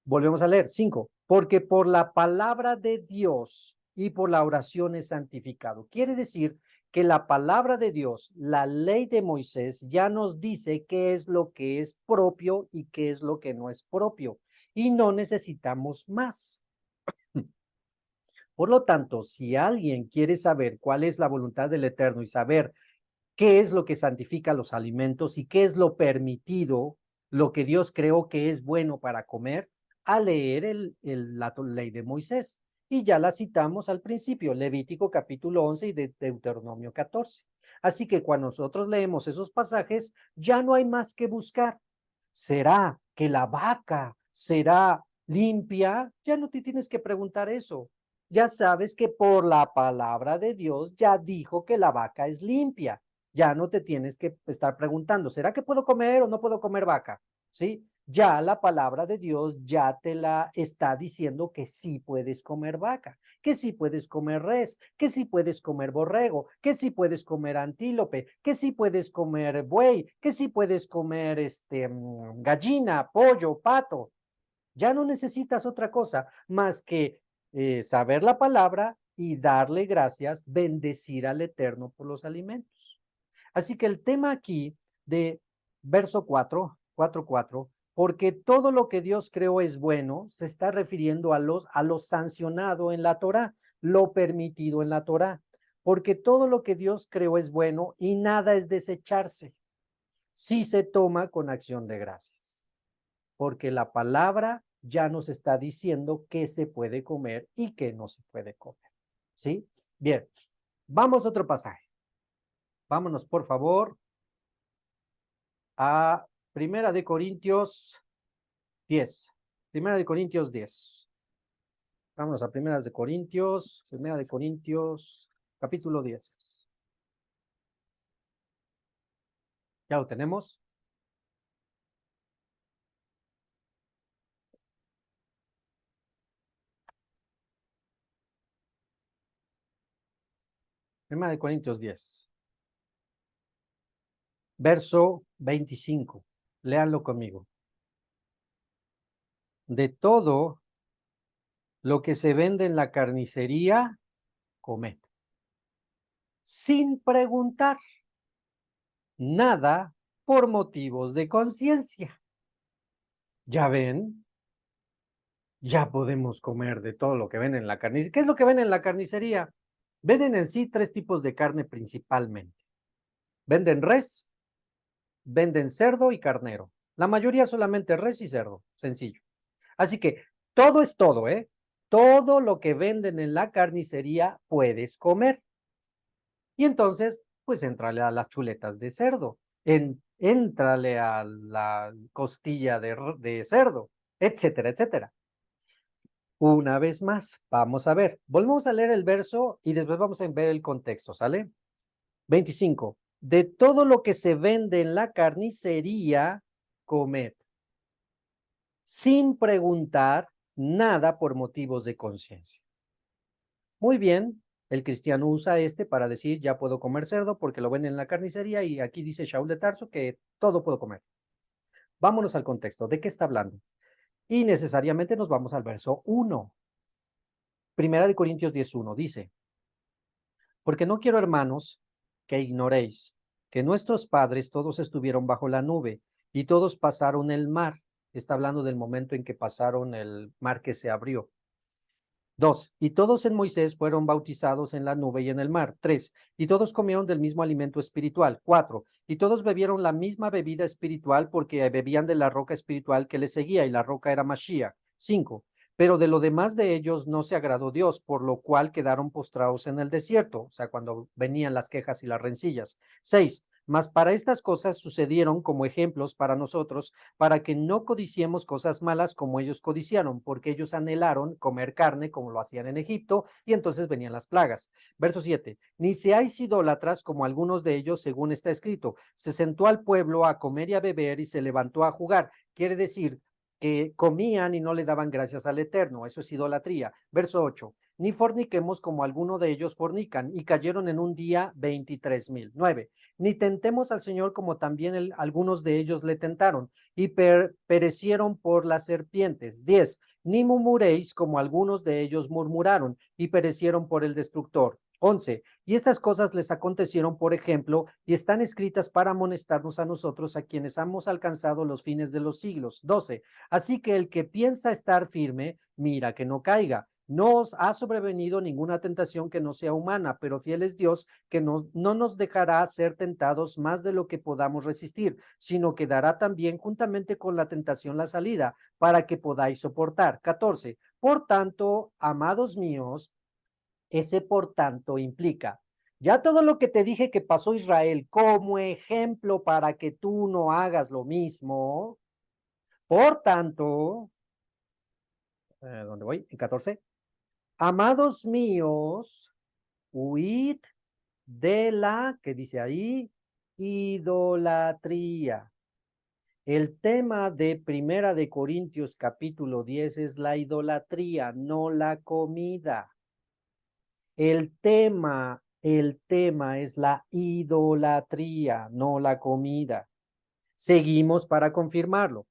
Volvemos a leer, 5. Porque por la palabra de Dios y por la oración es santificado. Quiere decir que la palabra de Dios, la ley de Moisés, ya nos dice qué es lo que es propio y qué es lo que no es propio. Y no necesitamos más. Por lo tanto, si alguien quiere saber cuál es la voluntad del Eterno y saber qué es lo que santifica los alimentos y qué es lo permitido, lo que Dios creó que es bueno para comer, a leer la ley de Moisés. Y ya la citamos al principio, Levítico capítulo 11 y Deuteronomio 14. Así que cuando nosotros leemos esos pasajes, ya no hay más que buscar. ¿Será que la vaca será limpia? Ya no te tienes que preguntar eso. Ya sabes que por la palabra de Dios ya dijo que la vaca es limpia. Ya no te tienes que estar preguntando, ¿será que puedo comer o no puedo comer vaca? ¿Sí? Ya la palabra de Dios ya te la está diciendo que sí puedes comer vaca, que sí puedes comer res, que sí puedes comer borrego, que sí puedes comer antílope, que sí puedes comer buey, que sí puedes comer gallina, pollo, pato. Ya no necesitas otra cosa más que saber la palabra y darle gracias, bendecir al Eterno por los alimentos. Así que el tema aquí de verso 4, porque todo lo que Dios creó es bueno, se está refiriendo a lo sancionado en la Torá, lo permitido en la Torá, porque todo lo que Dios creó es bueno y nada es desecharse si se toma con acción de gracias, porque la palabra ya nos está diciendo qué se puede comer y qué no se puede comer. ¿Sí? Bien, vamos a otro pasaje. Vámonos, por favor, a Primera de Corintios 10. Primera de Corintios 10. Vámonos a Primera de Corintios, capítulo 10. ¿Ya lo tenemos? Primera de Corintios 10. Verso 25. Léanlo conmigo. De todo lo que se vende en la carnicería, comed, sin preguntar nada por motivos de conciencia. ¿Ya ven? Ya podemos comer de todo lo que ven en la carnicería. ¿Qué es lo que ven en la carnicería? Venden en sí tres tipos de carne principalmente. Venden res, venden cerdo y carnero. La mayoría solamente res y cerdo, sencillo. Así que todo es todo, ¿eh? Todo lo que venden en la carnicería puedes comer. Y entonces, pues éntrale a las chuletas de cerdo, éntrale a la costilla de cerdo, etcétera, etcétera. Una vez más, vamos a ver, volvemos a leer el verso y después vamos a ver el contexto, ¿sale? 25. De todo lo que se vende en la carnicería, comed, sin preguntar nada por motivos de conciencia. Muy bien, el cristiano usa para decir, ya puedo comer cerdo porque lo venden en la carnicería y aquí dice Shaul de Tarso que todo puedo comer. Vámonos al contexto, ¿de qué está hablando? Y necesariamente nos vamos al verso 1. Primera de Corintios 10:1 dice, porque no quiero, hermanos, que ignoréis que nuestros padres todos estuvieron bajo la nube y todos pasaron el mar. Está hablando del momento en que pasaron el mar que se abrió. 2. Y todos en Moisés fueron bautizados en la nube y en el mar. 3. Y todos comieron del mismo alimento espiritual. 4. Y todos bebieron la misma bebida espiritual porque bebían de la roca espiritual que les seguía y la roca era Mashiach. 5. Pero de lo demás de ellos no se agradó Dios, por lo cual quedaron postrados en el desierto, o sea, cuando venían las quejas y las rencillas. 6. Mas para estas cosas sucedieron como ejemplos para nosotros, para que no codiciemos cosas malas como ellos codiciaron, porque ellos anhelaron comer carne como lo hacían en Egipto, y entonces venían las plagas. Verso 7. Ni seáis idólatras como algunos de ellos, según está escrito. Se sentó al pueblo a comer y a beber y se levantó a jugar. Quiere decir que comían y no le daban gracias al Eterno. Eso es idolatría. Verso 8. Ni forniquemos como alguno de ellos fornican y cayeron en un día 23,000. 9. Ni tentemos al Señor como también algunos de ellos le tentaron y perecieron por las serpientes. 10. Ni murmuréis como algunos de ellos murmuraron y perecieron por el destructor. 11. Y estas cosas les acontecieron, por ejemplo, y están escritas para amonestarnos a nosotros, a quienes hemos alcanzado los fines de los siglos. 12. Así que el que piensa estar firme, mira que no caiga. No os ha sobrevenido ninguna tentación que no sea humana, pero fiel es Dios, que no nos dejará ser tentados más de lo que podamos resistir, sino que dará también juntamente con la tentación la salida, para que podáis soportar. 14. Por tanto, amados míos, ese por tanto implica, ya todo lo que te dije que pasó Israel como ejemplo para que tú no hagas lo mismo. Por tanto, ¿dónde voy? En 14. Amados míos, huid de la, que dice ahí, idolatría. El tema de Primera de Corintios capítulo 10 es la idolatría, no la comida. El tema es la idolatría, no la comida. Seguimos para confirmarlo.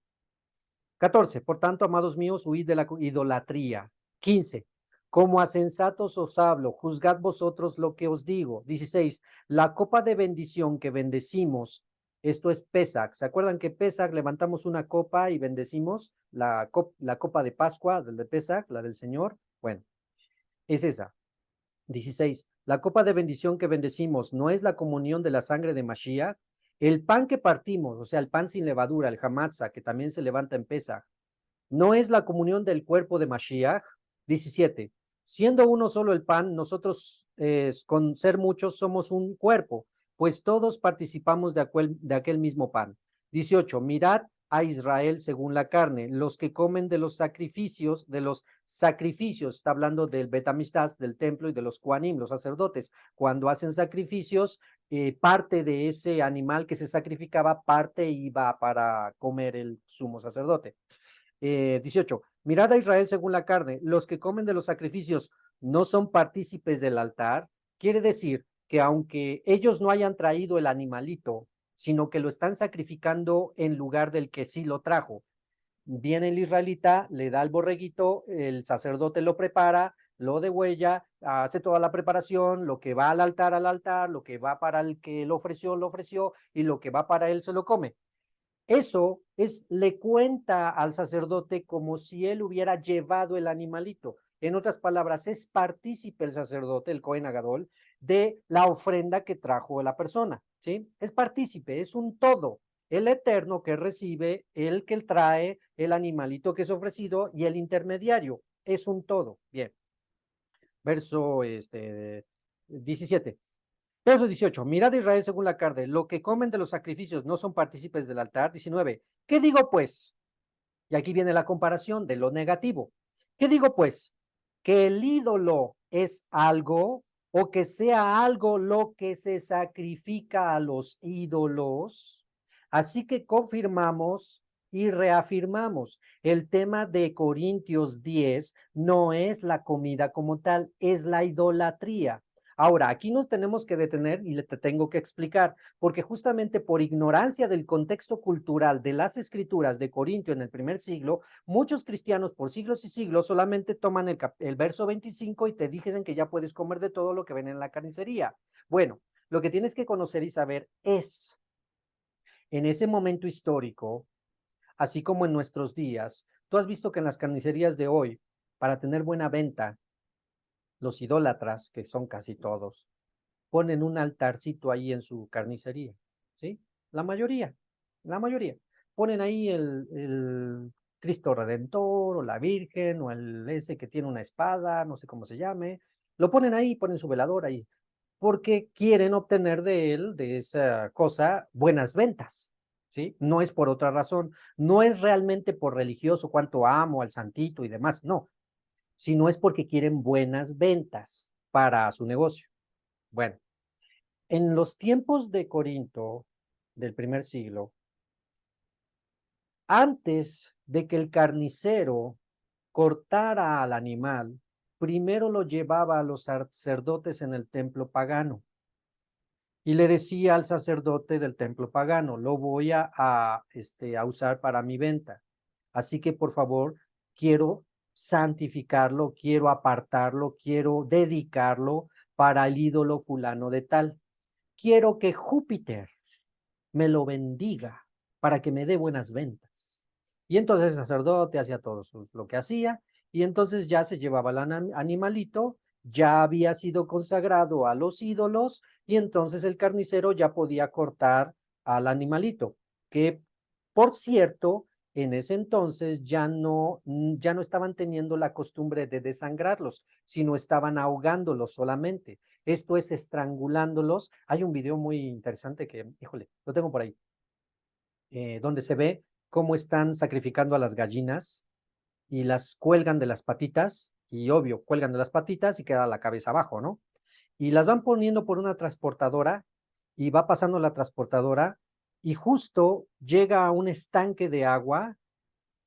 14. Por tanto, amados míos, huid de la idolatría. 15. Como a sensatos os hablo, juzgad vosotros lo que os digo. 16. La copa de bendición que bendecimos, esto es Pesach. ¿Se acuerdan que Pesach levantamos una copa y bendecimos la copa de Pascua, de Pesach, la del Señor? Bueno, es esa. 16. La copa de bendición que bendecimos no es la comunión de la sangre de Mashiach. El pan que partimos, o sea, el pan sin levadura, el hamatzah, que también se levanta en Pesach, no es la comunión del cuerpo de Mashiach. 17. Siendo uno solo el pan, nosotros con ser muchos somos un cuerpo, pues todos participamos de aquel mismo pan. 18. Mirad a Israel según la carne, los que comen de los sacrificios, está hablando del Betamistás, del templo y de los Kohanim, los sacerdotes. Cuando hacen sacrificios, parte de ese animal que se sacrificaba, parte iba para comer el sumo sacerdote. 18. Mirad a Israel según la carne. Los que comen de los sacrificios no son partícipes del altar. Quiere decir que aunque ellos no hayan traído el animalito, sino que lo están sacrificando en lugar del que sí lo trajo. Viene el israelita, le da el borreguito, el sacerdote lo prepara, lo degüella, hace toda la preparación, lo que va al altar, lo que va para el que lo ofreció, y lo que va para él se lo come. Eso le cuenta al sacerdote como si él hubiera llevado el animalito. En otras palabras, es partícipe el sacerdote, el Cohen Agadol, de la ofrenda que trajo la persona, ¿sí? Es partícipe, es un todo. El eterno que recibe, el que trae el animalito que es ofrecido y el intermediario. Es un todo. Bien. Verso 17. Verso 18. Mirad a Israel según la carne. Lo que comen de los sacrificios no son partícipes del altar. 19. ¿Qué digo pues? Y aquí viene la comparación de lo negativo. ¿Qué digo pues? Que el ídolo es algo o que sea algo lo que se sacrifica a los ídolos. Así que confirmamos y reafirmamos. El tema de Corintios 10 no es la comida como tal, es la idolatría. Ahora, aquí nos tenemos que detener y te tengo que explicar, porque justamente por ignorancia del contexto cultural de las escrituras de Corintio en el primer siglo, muchos cristianos por siglos y siglos solamente toman el verso 25 y te dicen que ya puedes comer de todo lo que ven en la carnicería. Bueno, lo que tienes que conocer y saber es, en ese momento histórico, así como en nuestros días, tú has visto que en las carnicerías de hoy, para tener buena venta, los idólatras, que son casi todos, ponen un altarcito ahí en su carnicería, ¿sí? La mayoría. Ponen ahí el Cristo Redentor, o la Virgen, o el ese que tiene una espada, no sé cómo se llame. Lo ponen ahí, ponen su velador ahí, porque quieren obtener de él, de esa cosa, buenas ventas, ¿sí? No es por otra razón, no es realmente por religioso, cuánto amo al santito y demás, no, sino es porque quieren buenas ventas para su negocio. Bueno, en los tiempos de Corinto, del primer siglo, antes de que el carnicero cortara al animal, primero lo llevaba a los sacerdotes en el templo pagano y le decía al sacerdote del templo pagano, lo voy a usar para mi venta. Así que por favor, quiero santificarlo, quiero apartarlo, quiero dedicarlo para el ídolo fulano de tal. Quiero que Júpiter me lo bendiga para que me dé buenas ventas. Y entonces el sacerdote hacía todo lo que hacía, y entonces ya se llevaba el animalito, ya había sido consagrado a los ídolos, y entonces el carnicero ya podía cortar al animalito, que por cierto, en ese entonces ya no estaban teniendo la costumbre de desangrarlos, sino estaban ahogándolos solamente. Esto es estrangulándolos. Hay un video muy interesante que, híjole, lo tengo por ahí, donde se ve cómo están sacrificando a las gallinas y las cuelgan de las patitas, y obvio, cuelgan de las patitas y queda la cabeza abajo, ¿no? Y las van poniendo por una transportadora y va pasando la transportadora y justo llega a un estanque de agua,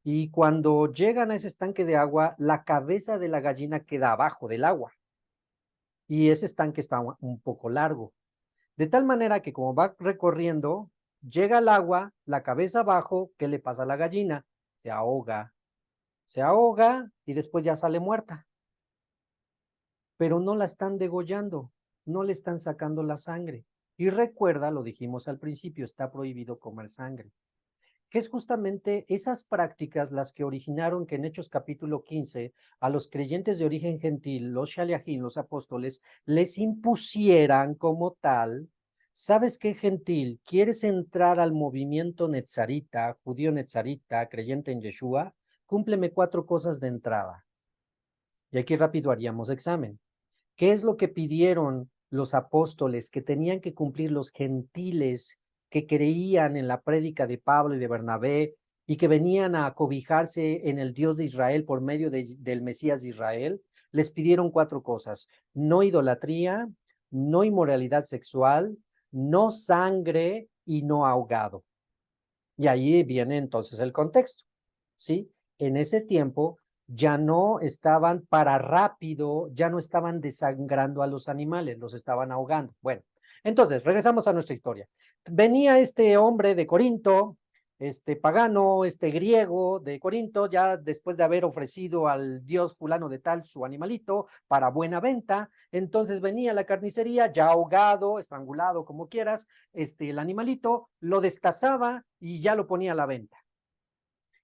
y cuando llegan a ese estanque de agua, la cabeza de la gallina queda abajo del agua y ese estanque está un poco largo. De tal manera que como va recorriendo, llega al agua, la cabeza abajo, ¿qué le pasa a la gallina? se ahoga y después ya sale muerta. Pero no la están degollando, no le están sacando la sangre. Y recuerda, lo dijimos al principio, está prohibido comer sangre. Que es justamente esas prácticas las que originaron que en Hechos capítulo 15 a los creyentes de origen gentil, los shaliachim, los apóstoles, les impusieran como tal, ¿sabes qué, gentil? ¿Quieres entrar al movimiento netzarita, judío netzarita, creyente en Yeshua? Cúmpleme 4 cosas de entrada. Y aquí rápido haríamos examen. ¿Qué es lo que pidieron los apóstoles que tenían que cumplir los gentiles que creían en la prédica de Pablo y de Bernabé y que venían a acobijarse en el Dios de Israel por medio del Mesías de Israel? Les pidieron 4 cosas: no idolatría, no inmoralidad sexual, no sangre y no ahogado. Y ahí viene entonces el contexto, ¿sí? En ese tiempo ya no estaban para rápido, ya no estaban desangrando a los animales, los estaban ahogando. Bueno, entonces, regresamos a nuestra historia. Venía este hombre de Corinto, este pagano, este griego de Corinto, ya después de haber ofrecido al dios fulano de tal su animalito para buena venta, entonces venía a la carnicería ya ahogado, estrangulado, como quieras, el animalito, lo destazaba y ya lo ponía a la venta.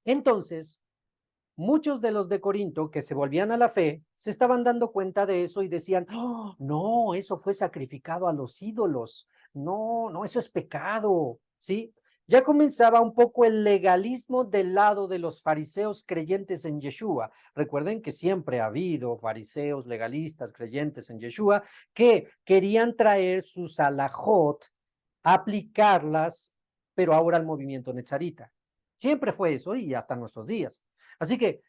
Entonces, muchos de los de Corinto que se volvían a la fe se estaban dando cuenta de eso y decían: "Oh, no, eso fue sacrificado a los ídolos. No, no, eso es pecado", ¿sí? Ya comenzaba un poco el legalismo del lado de los fariseos creyentes en Yeshua. Recuerden que siempre ha habido fariseos legalistas creyentes en Yeshua que querían traer sus alajot, aplicarlas, pero ahora al movimiento netzarita. Siempre fue eso y hasta nuestros días. Así que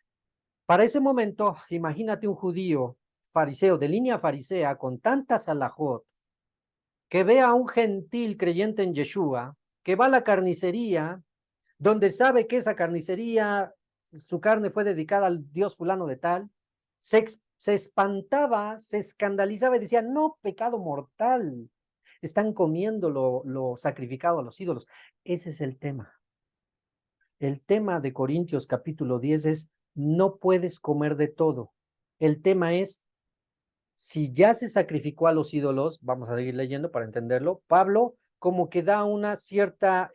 para ese momento, imagínate un judío fariseo, de línea farisea, con tantas alajot, que ve a un gentil creyente en Yeshua, que va a la carnicería, donde sabe que esa carnicería, su carne fue dedicada al dios fulano de tal, se espantaba, se escandalizaba y decía: no, pecado mortal, están comiendo lo sacrificado a los ídolos. Ese es el tema. El tema de Corintios capítulo 10 es: no puedes comer de todo. El tema es, si ya se sacrificó a los ídolos, vamos a seguir leyendo para entenderlo, Pablo como que da una cierta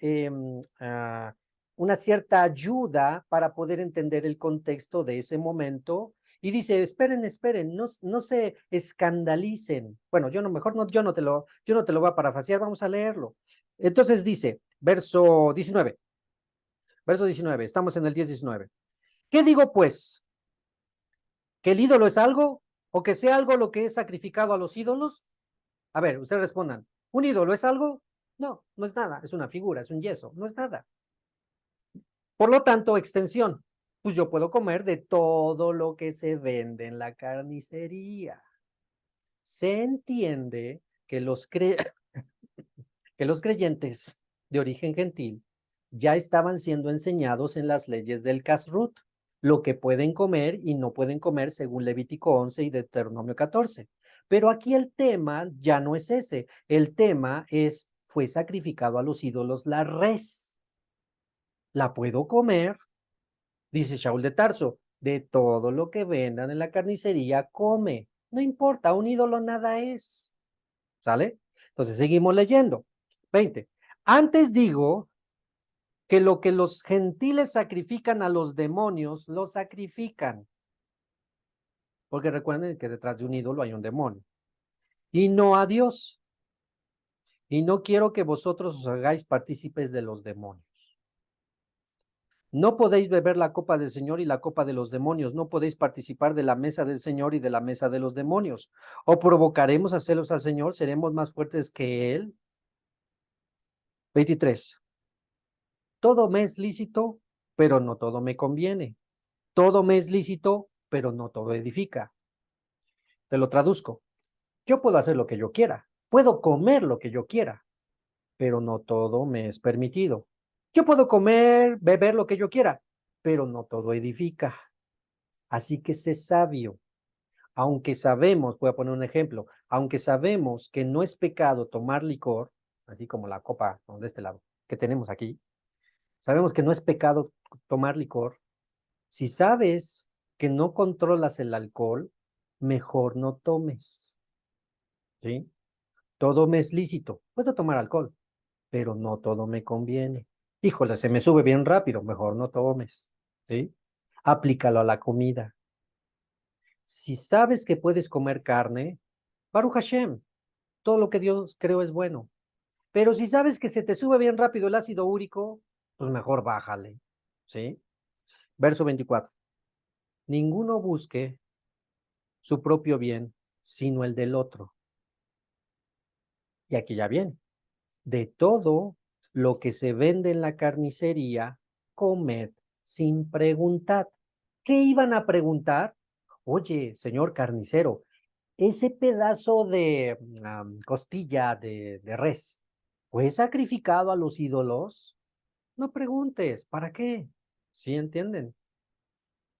ayuda para poder entender el contexto de ese momento y dice: esperen, esperen, no se escandalicen. Bueno, yo no te lo voy a parafrasear, vamos a leerlo. Entonces dice, verso 19, estamos en el 10-19. ¿Qué digo pues? ¿Que el ídolo es algo? ¿O que sea algo lo que es sacrificado a los ídolos? A ver, ustedes respondan. ¿Un ídolo es algo? No, no es nada. Es una figura, es un yeso, no es nada. Por lo tanto, extensión. Pues yo puedo comer de todo lo que se vende en la carnicería. Se entiende que que los creyentes de origen gentil ya estaban siendo enseñados en las leyes del Kashrut, lo que pueden comer y no pueden comer según Levítico 11 y Deuteronomio 14. Pero aquí el tema ya no es ese. El tema es: fue sacrificado a los ídolos la res. ¿La puedo comer? Dice Shaul de Tarso: de todo lo que vendan en la carnicería, come. No importa, un ídolo nada es. ¿Sale? Entonces seguimos leyendo. 20. Antes digo que lo que los gentiles sacrifican a los demonios, lo sacrifican. Porque recuerden que detrás de un ídolo hay un demonio. Y no a Dios. Y no quiero que vosotros os hagáis partícipes de los demonios. No podéis beber la copa del Señor y la copa de los demonios. No podéis participar de la mesa del Señor y de la mesa de los demonios. O provocaremos a celos al Señor, seremos más fuertes que Él. 23. Todo me es lícito, pero no todo me conviene. Todo me es lícito, pero no todo edifica. Te lo traduzco. Yo puedo hacer lo que yo quiera, puedo comer lo que yo quiera, pero no todo me es permitido. Yo puedo comer, beber lo que yo quiera, pero no todo edifica. Así que sé sabio. Aunque sabemos, voy a poner un ejemplo, aunque sabemos que no es pecado tomar licor, así como la copa de este lado que tenemos aquí, sabemos que no es pecado tomar licor, Si sabes que no controlas el alcohol, mejor no tomes, ¿sí? Todo me es lícito, puedo tomar alcohol, pero no todo me conviene. Híjole, se me sube bien rápido, mejor no tomes, ¿sí? Aplícalo a la comida. Si sabes que puedes comer carne, Baruch Hashem, todo lo que Dios creó es bueno. Pero si sabes que se te sube bien rápido el ácido úrico, pues mejor bájale, ¿sí? Verso 24. Ninguno busque su propio bien, sino el del otro. Y aquí ya viene. De todo lo que se vende en la carnicería, comed sin preguntar. ¿Qué iban a preguntar? Oye, señor carnicero, ese pedazo de costilla de res, ¿fue sacrificado a los ídolos? No preguntes, ¿para qué? ¿Sí entienden?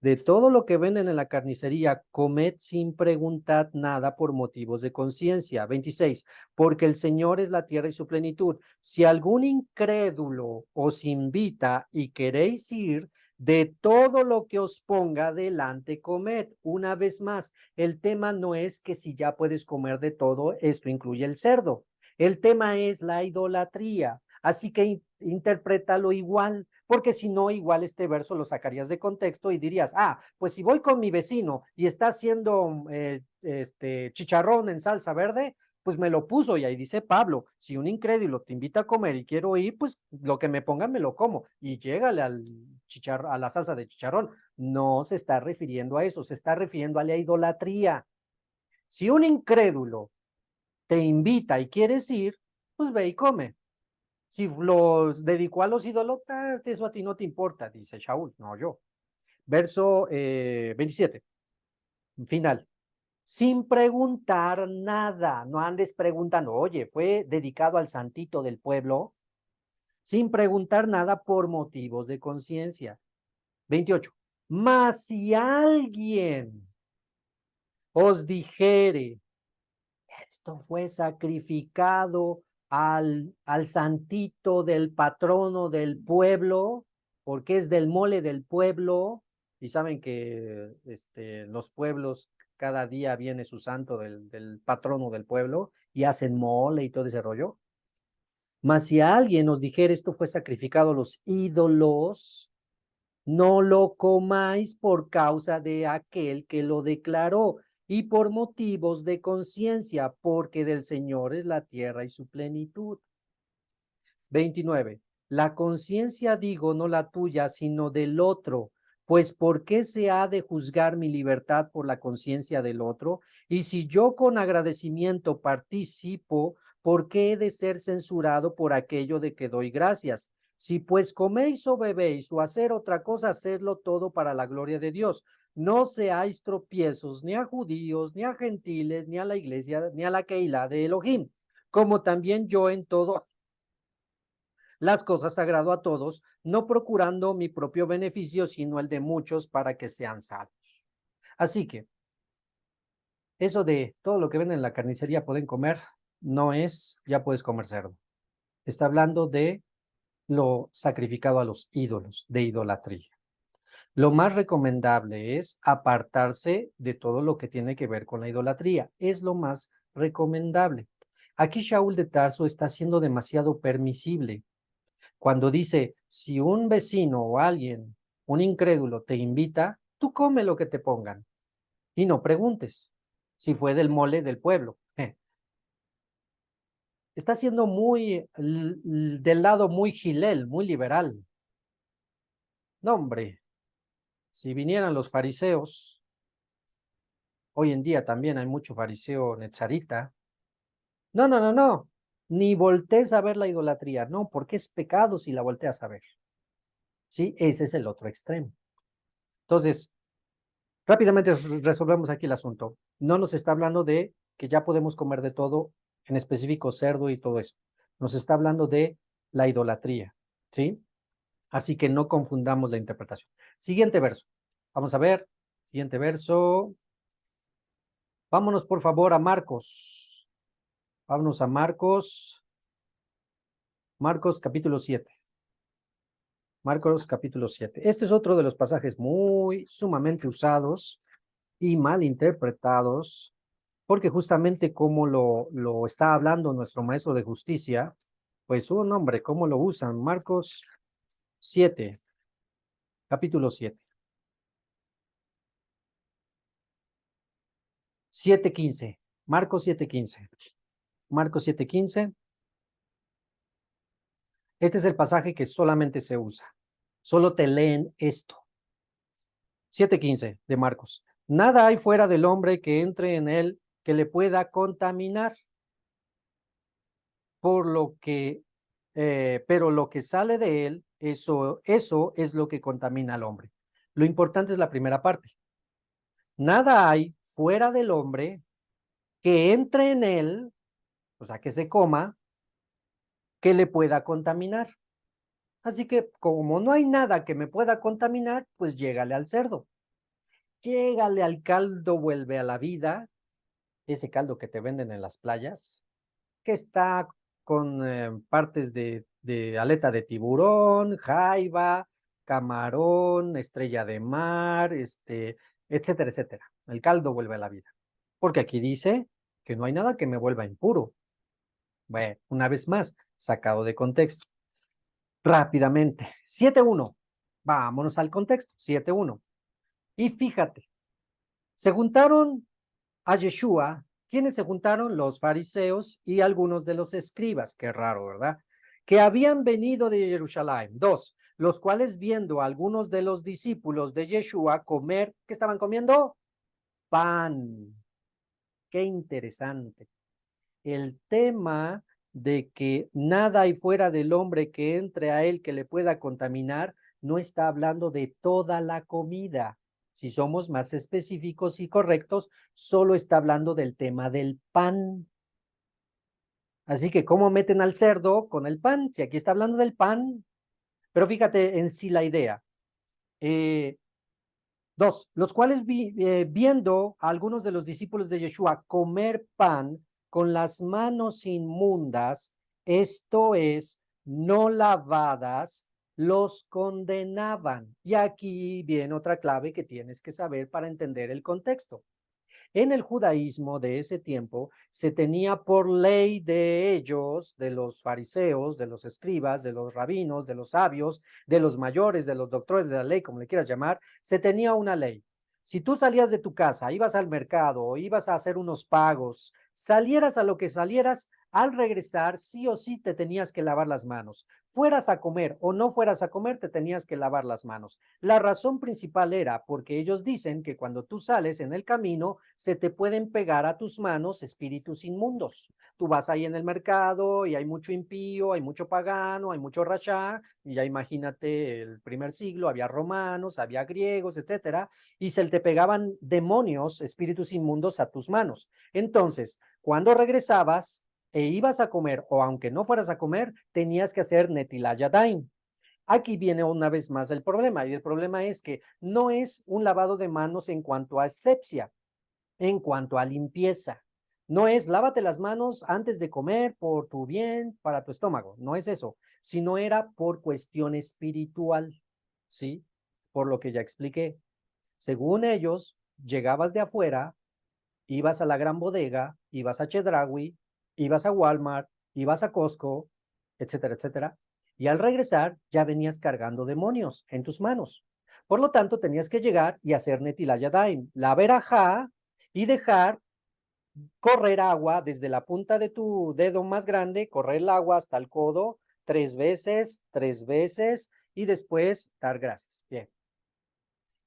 De todo lo que venden en la carnicería, comed sin preguntar nada por motivos de conciencia. 26. Porque el Señor es la tierra y su plenitud. Si algún incrédulo os invita y queréis ir, de todo lo que os ponga delante, comed. Una vez más, el tema no es que si ya puedes comer de todo, esto incluye el cerdo. El tema es la idolatría. Así que interprétalo igual, porque si no, igual este verso lo sacarías de contexto y dirías, pues si voy con mi vecino y está haciendo chicharrón en salsa verde, pues me lo puso y ahí dice Pablo, si un incrédulo te invita a comer y quiero ir, pues lo que me pongan me lo como y llégale a la salsa de chicharrón. No se está refiriendo a eso, se está refiriendo a la idolatría. Si un incrédulo te invita y quieres ir, pues ve y come. Si los dedicó a los ídolos, eso a ti no te importa, dice Shaul, no yo. Verso 27, final. Sin preguntar nada, no andes preguntando, oye, fue dedicado al santito del pueblo, sin preguntar nada por motivos de conciencia. 28. Mas si alguien os dijere, esto fue sacrificado al santito del patrono del pueblo, porque es del mole del pueblo, y saben que los pueblos cada día viene su santo del patrono del pueblo, y hacen mole y todo ese rollo. Mas si a alguien nos dijera esto fue sacrificado a los ídolos, no lo comáis por causa de aquel que lo declaró y por motivos de conciencia, porque del Señor es la tierra y su plenitud. 29. La conciencia digo, no la tuya, sino del otro. Pues ¿por qué se ha de juzgar mi libertad por la conciencia del otro? Y si yo con agradecimiento participo, ¿por qué he de ser censurado por aquello de que doy gracias? Si pues coméis o bebéis o hacer otra cosa, hacedlo todo para la gloria de Dios. No seáis tropiezos ni a judíos, ni a gentiles, ni a la iglesia, ni a la Keilah de Elohim, como también yo en todo las cosas agrado a todos, no procurando mi propio beneficio, sino el de muchos para que sean salvos. Así que eso de todo lo que ven en la carnicería pueden comer, no es, ya puedes comer cerdo. Está hablando de lo sacrificado a los ídolos, de idolatría. Lo más recomendable es apartarse de todo lo que tiene que ver con la idolatría. Es lo más recomendable. Aquí Shaul de Tarso está siendo demasiado permisible. Cuando dice, si un vecino o alguien, un incrédulo, te invita, tú come lo que te pongan y no preguntes si fue del mole del pueblo. Está siendo muy del lado muy gilel, muy liberal. No, hombre, si vinieran los fariseos, hoy en día también hay mucho fariseo netzarita. No, no, no, no. Ni voltees a ver la idolatría, no, porque es pecado si la volteas a ver. Sí, ese es el otro extremo. Entonces, rápidamente resolvemos aquí el asunto. No nos está hablando de que ya podemos comer de todo, en específico cerdo y todo eso. Nos está hablando de la idolatría, ¿sí? Así que no confundamos la interpretación. Siguiente verso. Vamos a ver. Siguiente verso. Vámonos por favor a Marcos. Vámonos a Marcos. Marcos capítulo 7. Marcos capítulo 7. Este es otro de los pasajes muy sumamente usados y mal interpretados, porque justamente como lo está hablando nuestro maestro de justicia, pues un hombre, ¿cómo lo usan? Marcos 7, capítulo 7. 7:15. Marcos 7:15. Marcos 7:15. Este es el pasaje que solamente se usa. Solo te leen esto. 7:15 de Marcos. Nada hay fuera del hombre que entre en él que le pueda contaminar, por lo que, pero lo que sale de él, eso es lo que contamina al hombre. Lo importante es la primera parte. Nada hay fuera del hombre que entre en él, o sea, que se coma, que le pueda contaminar. Así que como no hay nada que me pueda contaminar, pues llégale al cerdo. Llégale al caldo, vuelve a la vida, ese caldo que te venden en las playas, que está con partes de aleta de tiburón, jaiba, camarón, estrella de mar, etcétera, etcétera. El caldo vuelve a la vida. Porque aquí dice que no hay nada que me vuelva impuro. Bueno, una vez más, sacado de contexto. Rápidamente. 7:1. Vámonos al contexto. 7:1. Y fíjate, se juntaron a Yeshua. ¿Quiénes se juntaron? Los fariseos y algunos de los escribas. Qué raro, ¿verdad? Que habían venido de Jerusalén. 2. Los cuales viendo a algunos de los discípulos de Yeshua comer, ¿qué estaban comiendo? Pan. Qué interesante. El tema de que nada hay fuera del hombre que entre a él que le pueda contaminar, no está hablando de toda la comida. Si somos más específicos y correctos, solo está hablando del tema del pan. Así que, ¿cómo meten al cerdo con el pan? Si aquí está hablando del pan. Pero fíjate en sí la idea. 2. Los cuales viendo a algunos de los discípulos de Yeshua comer pan con las manos inmundas, esto es, no lavadas, los condenaban. Y aquí viene otra clave que tienes que saber para entender el contexto. En el judaísmo de ese tiempo se tenía por ley de ellos, de los fariseos, de los escribas, de los rabinos, de los sabios, de los mayores, de los doctores de la ley, como le quieras llamar, se tenía una ley. Si tú salías de tu casa, ibas al mercado, ibas a hacer unos pagos, salieras a lo que salieras, al regresar sí o sí te tenías que lavar las manos. Fueras a comer o no fueras a comer, te tenías que lavar las manos. La razón principal era porque ellos dicen que cuando tú sales en el camino, se te pueden pegar a tus manos espíritus inmundos. Tú vas ahí en el mercado y hay mucho impío, hay mucho pagano, hay mucho rachá, y ya imagínate el primer siglo, había romanos, había griegos, etcétera, y se te pegaban demonios, espíritus inmundos a tus manos. Entonces, cuando regresabas e ibas a comer, o aunque no fueras a comer, tenías que hacer Netilat Yadayim. Aquí viene una vez más el problema, y el problema es que no es un lavado de manos en cuanto a asepsia, en cuanto a limpieza. No es lávate las manos antes de comer por tu bien, para tu estómago. No es eso, sino era por cuestión espiritual, ¿sí? Por lo que ya expliqué. Según ellos, llegabas de afuera, ibas a la gran bodega, ibas a Chedraui, ibas a Walmart, ibas a Costco, etcétera, etcétera. Y al regresar ya venías cargando demonios en tus manos. Por lo tanto, tenías que llegar y hacer Netilat Yadayim, la verajá, y dejar correr agua desde la punta de tu dedo más grande, correr el agua hasta el codo 3 veces, y después dar gracias. Bien.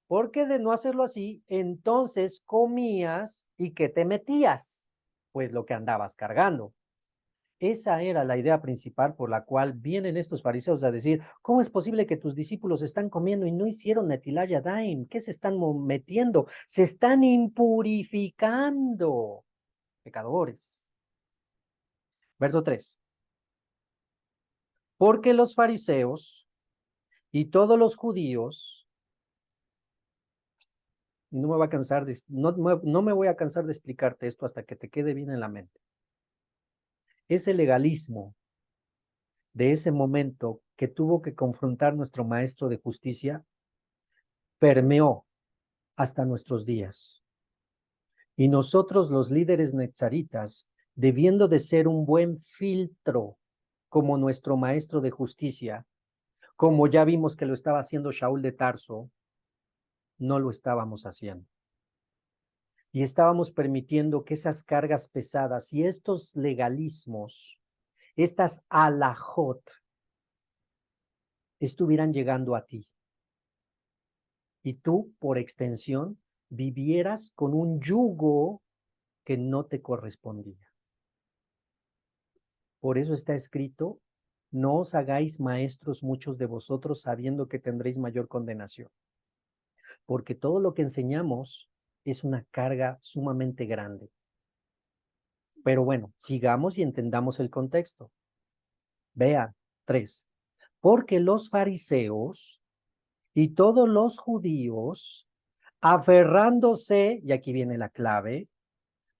Porque de no hacerlo así, entonces comías y ¿qué te metías? Pues lo que andabas cargando. Esa era la idea principal por la cual vienen estos fariseos a decir, ¿cómo es posible que tus discípulos están comiendo y no hicieron Netilat Yadayim? ¿Qué se están metiendo? Se están impurificando. Pecadores. Verso 3. Porque los fariseos y todos los judíos, y no me voy a cansar de, no me voy a cansar de explicarte esto hasta que te quede bien en la mente. Ese legalismo de ese momento que tuvo que confrontar nuestro maestro de justicia, permeó hasta nuestros días. Y nosotros, los líderes netzaritas, debiendo de ser un buen filtro como nuestro maestro de justicia, como ya vimos que lo estaba haciendo Shaul de Tarso, no lo estábamos haciendo. Y estábamos permitiendo que esas cargas pesadas y estos legalismos, estas alajot, estuvieran llegando a ti. Y tú, por extensión, vivieras con un yugo que no te correspondía. Por eso está escrito, no os hagáis maestros muchos de vosotros sabiendo que tendréis mayor condenación. Porque todo lo que enseñamos es una carga sumamente grande. Pero bueno, sigamos y entendamos el contexto. Vean, 3. Porque los fariseos y todos los judíos, aferrándose, y aquí viene la clave,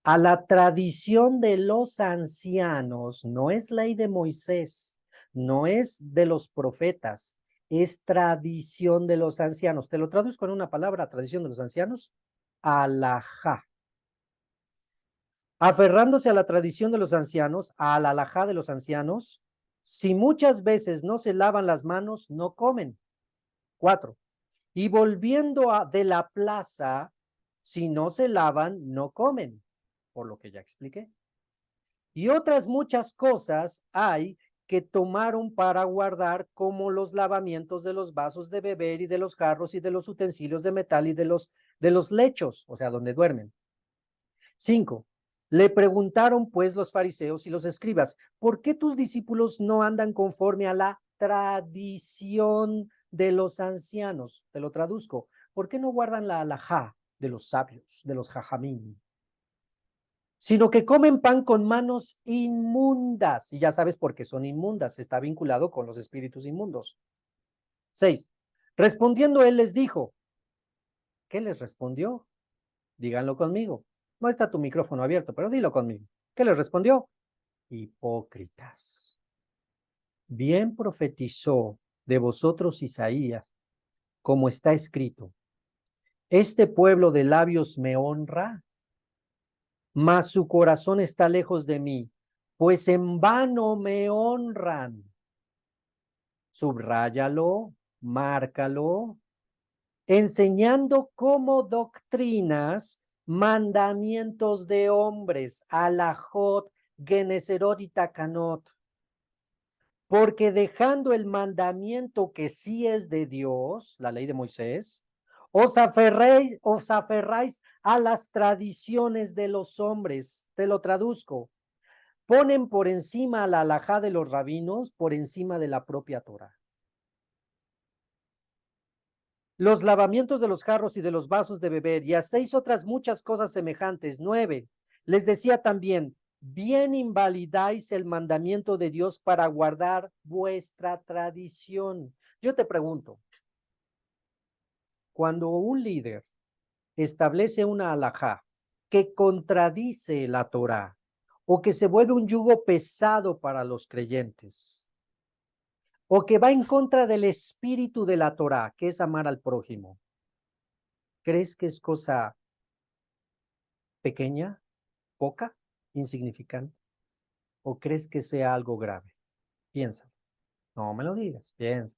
a la tradición de los ancianos, no es ley de Moisés, no es de los profetas, es tradición de los ancianos. Te lo traduzco en una palabra, tradición de los ancianos, alajá. Aferrándose a la tradición de los ancianos, a la alajá de los ancianos, si muchas veces no se lavan las manos, no comen. 4. Y volviendo de la plaza, si no se lavan, no comen, por lo que ya expliqué. Y otras muchas cosas hay que tomaron para guardar, como los lavamientos de los vasos de beber y de los jarros y de los utensilios de metal y de los lechos, o sea, donde duermen. 5. Le preguntaron pues los fariseos y los escribas, ¿por qué tus discípulos no andan conforme a la tradición de los ancianos? Te lo traduzco. ¿Por qué no guardan la alajá de los sabios, de los jajamín? Sino que comen pan con manos inmundas. Y ya sabes por qué son inmundas. Está vinculado con los espíritus inmundos. 6. Respondiendo él les dijo, ¿qué les respondió? Díganlo conmigo. No está tu micrófono abierto, pero dilo conmigo. ¿Qué les respondió? Hipócritas. Bien profetizó de vosotros Isaías, como está escrito. Este pueblo de labios me honra, mas su corazón está lejos de mí, pues en vano me honran. Subráyalo, márcalo, enseñando como doctrinas mandamientos de hombres, alajot, geneserot y takanot. Porque dejando el mandamiento que sí es de Dios, la ley de Moisés, os aferráis a las tradiciones de los hombres. Te lo traduzco. Ponen por encima la alajá de los rabinos, por encima de la propia Torah. Los lavamientos de los jarros y de los vasos de beber, y hacéis otras muchas cosas semejantes. 9. Les decía también, bien invalidáis el mandamiento de Dios para guardar vuestra tradición. Yo te pregunto, cuando un líder establece una alajá que contradice la Torá o que se vuelve un yugo pesado para los creyentes o que va en contra del espíritu de la Torá, que es amar al prójimo, ¿crees que es cosa pequeña, poca, insignificante? ¿O crees que sea algo grave? Piensa. No me lo digas, piensa.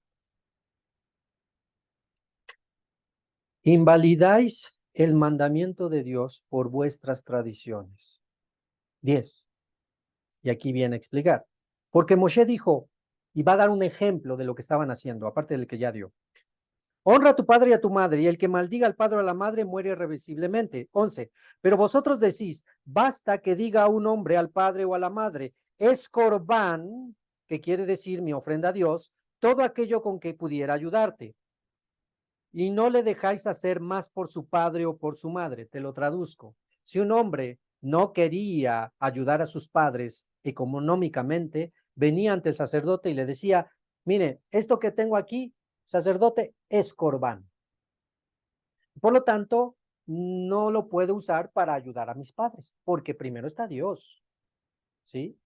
Invalidáis el mandamiento de Dios por vuestras tradiciones. 10. Y aquí viene a explicar. Porque Moshe dijo, y va a dar un ejemplo de lo que estaban haciendo, aparte del que ya dio. Honra a tu padre y a tu madre, y el que maldiga al padre o a la madre muere irreversiblemente. 11. Pero vosotros decís, basta que diga un hombre al padre o a la madre, es corbán, que quiere decir mi ofrenda a Dios, todo aquello con que pudiera ayudarte. Y no le dejáis hacer más por su padre o por su madre. Te lo traduzco. Si un hombre no quería ayudar a sus padres económicamente, venía ante el sacerdote y le decía, mire, esto que tengo aquí, sacerdote, es corbán. Por lo tanto, no lo puedo usar para ayudar a mis padres, porque primero está Dios, ¿sí?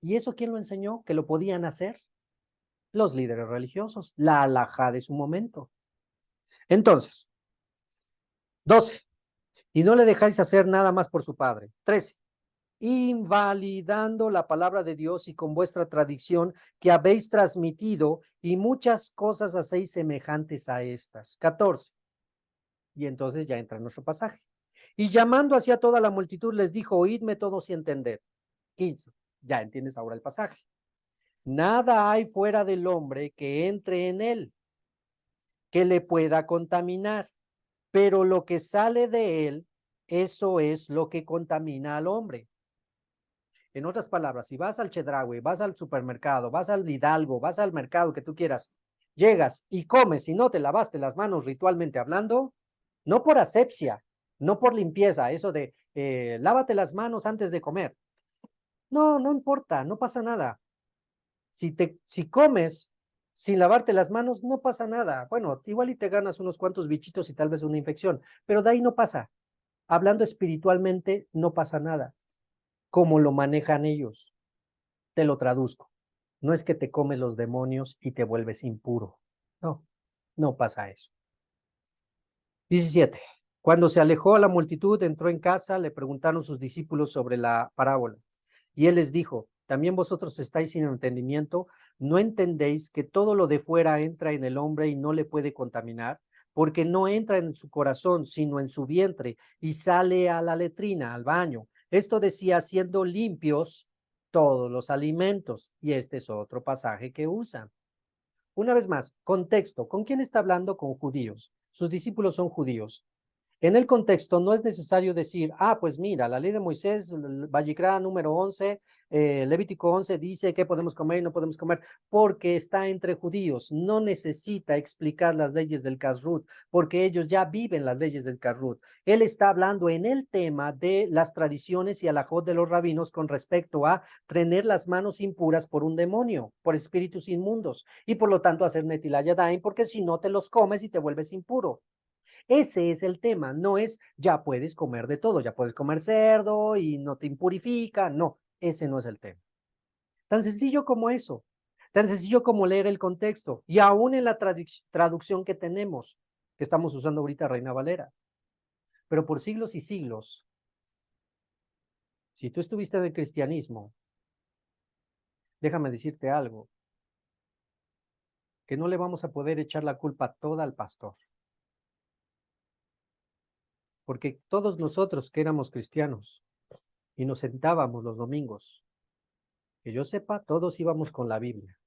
¿Y eso quién lo enseñó? Que lo podían hacer los líderes religiosos, la alajá de su momento. Entonces, 12. Y no le dejáis hacer nada más por su padre. 13. Invalidando la palabra de Dios y con vuestra tradición que habéis transmitido y muchas cosas hacéis semejantes a estas. 14. Y entonces ya entra nuestro pasaje. Y llamando hacia toda la multitud les dijo, oídme todos y entended. 15. Ya entiendes ahora el pasaje. Nada hay fuera del hombre que entre en él, que le pueda contaminar, pero lo que sale de él, eso es lo que contamina al hombre. En otras palabras, si vas al Chedraui, vas al supermercado, vas al Hidalgo, vas al mercado que tú quieras, llegas y comes y no te lavaste las manos ritualmente hablando, no por asepsia, no por limpieza, eso de lávate las manos antes de comer. No, no importa, no pasa nada. Si comes sin lavarte las manos, no pasa nada. Bueno, igual y te ganas unos cuantos bichitos y tal vez una infección, pero de ahí no pasa. Hablando espiritualmente, no pasa nada. Como lo manejan ellos. Te lo traduzco. No es que te comes los demonios y te vuelves impuro. No, no pasa eso. 17. Cuando se alejó a la multitud, entró en casa, le preguntaron sus discípulos sobre la parábola. Y él les dijo, ¿también vosotros estáis sin entendimiento? ¿No entendéis que todo lo de fuera entra en el hombre y no le puede contaminar? Porque no entra en su corazón, sino en su vientre, y sale a la letrina, al baño. Esto decía, siendo limpios todos los alimentos. Y este es otro pasaje que usan. Una vez más, contexto. ¿Con quién está hablando? Con judíos. Sus discípulos son judíos. En el contexto no es necesario decir, pues mira, la ley de Moisés, Vayikra número 11, Levítico 11 dice qué podemos comer y no podemos comer, porque está entre judíos. No necesita explicar las leyes del Kashrut, porque ellos ya viven las leyes del Kashrut. Él está hablando en el tema de las tradiciones y alajot de los rabinos con respecto a tener las manos impuras por un demonio, por espíritus inmundos, y por lo tanto hacer Netilat Yadayim, porque si no te los comes y te vuelves impuro. Ese es el tema, no es ya puedes comer de todo, ya puedes comer cerdo y no te impurifica, no, ese no es el tema. Tan sencillo como eso, tan sencillo como leer el contexto y aún en la traducción que tenemos, que estamos usando ahorita Reina Valera. Pero por siglos y siglos, si tú estuviste en el cristianismo, déjame decirte algo, que no le vamos a poder echar la culpa toda al pastor. Porque todos nosotros que éramos cristianos y nos sentábamos los domingos, que yo sepa, todos íbamos con la Biblia.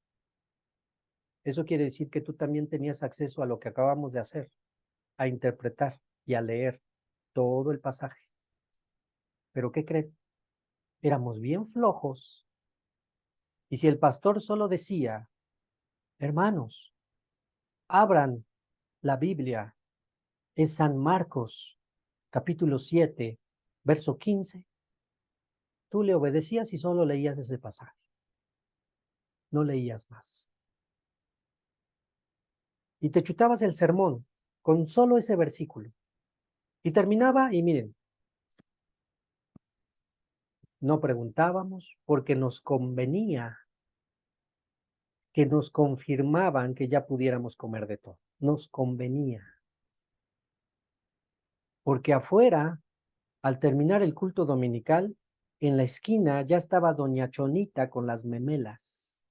Eso quiere decir que tú también tenías acceso a lo que acabamos de hacer, a interpretar y a leer todo el pasaje. Pero ¿qué creen? Éramos bien flojos. Y si el pastor solo decía, hermanos, abran la Biblia en San Marcos, capítulo 7, verso 15, tú le obedecías y solo leías ese pasaje. No leías más. Y te chutabas el sermón con solo ese versículo. Y terminaba, y miren, no preguntábamos porque nos convenía que nos confirmaban que ya pudiéramos comer de todo. Nos convenía. Porque afuera, al terminar el culto dominical, en la esquina ya estaba doña Chonita con las memelas.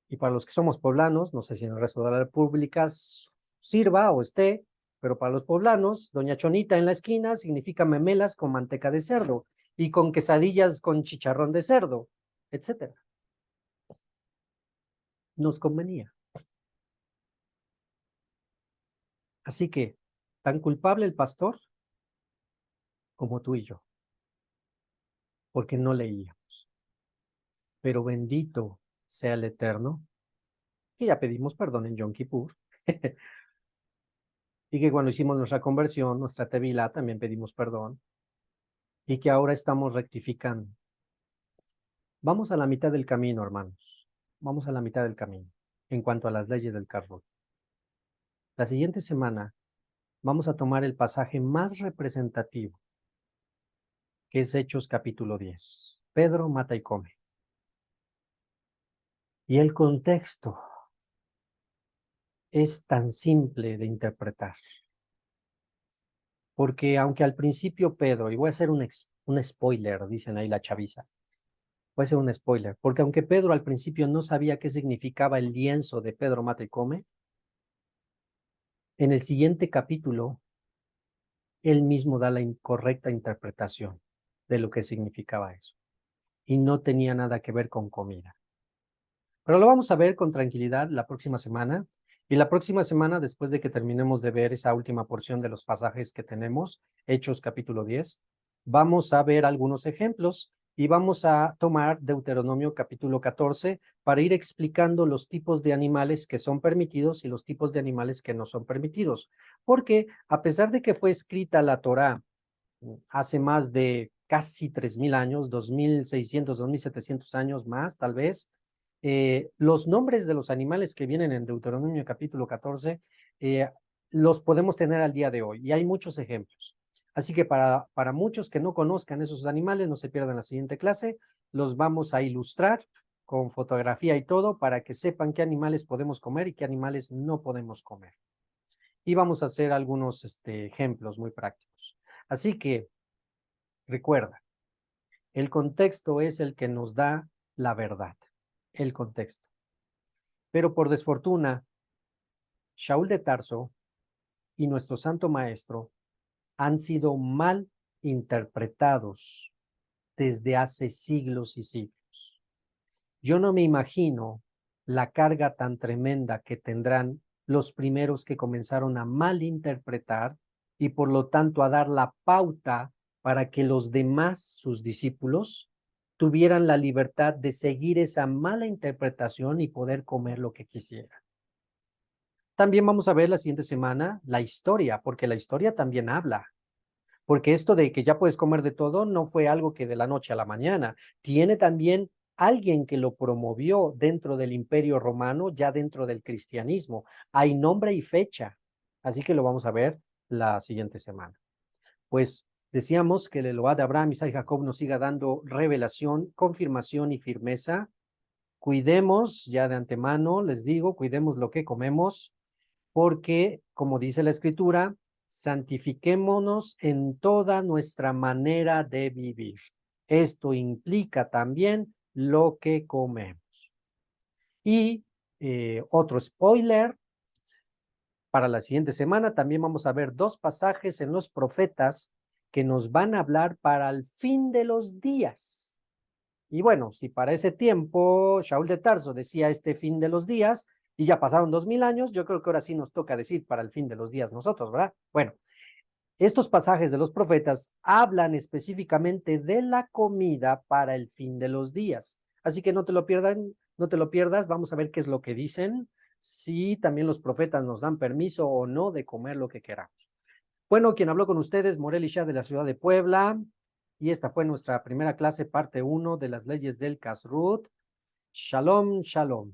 Y para los que somos poblanos, no sé si en el resto de la República sirva o esté, pero para los poblanos, doña Chonita en la esquina significa memelas con manteca de cerdo y con quesadillas con chicharrón de cerdo, etcétera. Nos convenía. Así que, tan culpable el pastor como tú y yo, porque no leíamos. Pero bendito sea el Eterno, que ya pedimos perdón en Yom Kippur, y que cuando hicimos nuestra conversión, nuestra tevilá, también pedimos perdón, y que ahora estamos rectificando. Vamos a la mitad del camino, hermanos. Vamos a la mitad del camino en cuanto a las leyes del Karrot. La siguiente semana vamos a tomar el pasaje más representativo, que es Hechos capítulo 10. Pedro mata y come. Y el contexto es tan simple de interpretar. Porque aunque al principio Pedro, y voy a hacer un spoiler, dicen ahí la chaviza, voy a hacer un spoiler, porque aunque Pedro al principio no sabía qué significaba el lienzo de Pedro mata y come, en el siguiente capítulo, él mismo da la incorrecta interpretación de lo que significaba eso. Y no tenía nada que ver con comida. Pero lo vamos a ver con tranquilidad la próxima semana. Y la próxima semana, después de que terminemos de ver esa última porción de los pasajes que tenemos, Hechos capítulo 10, vamos a ver algunos ejemplos y vamos a tomar Deuteronomio capítulo 14 para ir explicando los tipos de animales que son permitidos y los tipos de animales que no son permitidos. Porque a pesar de que fue escrita la Torá hace más de casi 3,000 años, 2,600, 2,700 años más, tal vez, los nombres de los animales que vienen en Deuteronomio capítulo 14 los podemos tener al día de hoy y hay muchos ejemplos. Así que para muchos que no conozcan esos animales, no se pierdan la siguiente clase, los vamos a ilustrar con fotografía y todo para que sepan qué animales podemos comer y qué animales no podemos comer. Y vamos a hacer algunos ejemplos muy prácticos. Así que recuerda, el contexto es el que nos da la verdad, el contexto. Pero por desfortuna, Shaul de Tarso y nuestro santo maestro han sido mal interpretados desde hace siglos y siglos. Yo no me imagino la carga tan tremenda que tendrán los primeros que comenzaron a malinterpretar y por lo tanto a dar la pauta para que los demás, sus discípulos, tuvieran la libertad de seguir esa mala interpretación y poder comer lo que quisieran. También vamos a ver la siguiente semana la historia, porque la historia también habla. Porque esto de que ya puedes comer de todo no fue algo que de la noche a la mañana. Tiene también alguien que lo promovió dentro del Imperio Romano, ya dentro del cristianismo. Hay nombre y fecha. Así que lo vamos a ver la siguiente semana. Pues decíamos que el Elohá de Abraham, Isaac y Jacob nos siga dando revelación, confirmación y firmeza. Cuidemos ya de antemano, les digo, cuidemos lo que comemos, porque, como dice la Escritura, santifiquémonos en toda nuestra manera de vivir. Esto implica también lo que comemos. Y otro spoiler, para la siguiente semana también vamos a ver 2 pasajes en los profetas que nos van a hablar para el fin de los días. Y bueno, si para ese tiempo Shaul de Tarso decía este fin de los días y ya pasaron 2,000 años, yo creo que ahora sí nos toca decir para el fin de los días nosotros, ¿verdad? Bueno, estos pasajes de los profetas hablan específicamente de la comida para el fin de los días. Así que no te lo pierdas, vamos a ver qué es lo que dicen, si también los profetas nos dan permiso o no de comer lo que queramos. Bueno, quien habló con ustedes, Morel Isha de la ciudad de Puebla, y esta fue nuestra primera clase, parte 1 de las leyes del Kashrut. Shalom, shalom.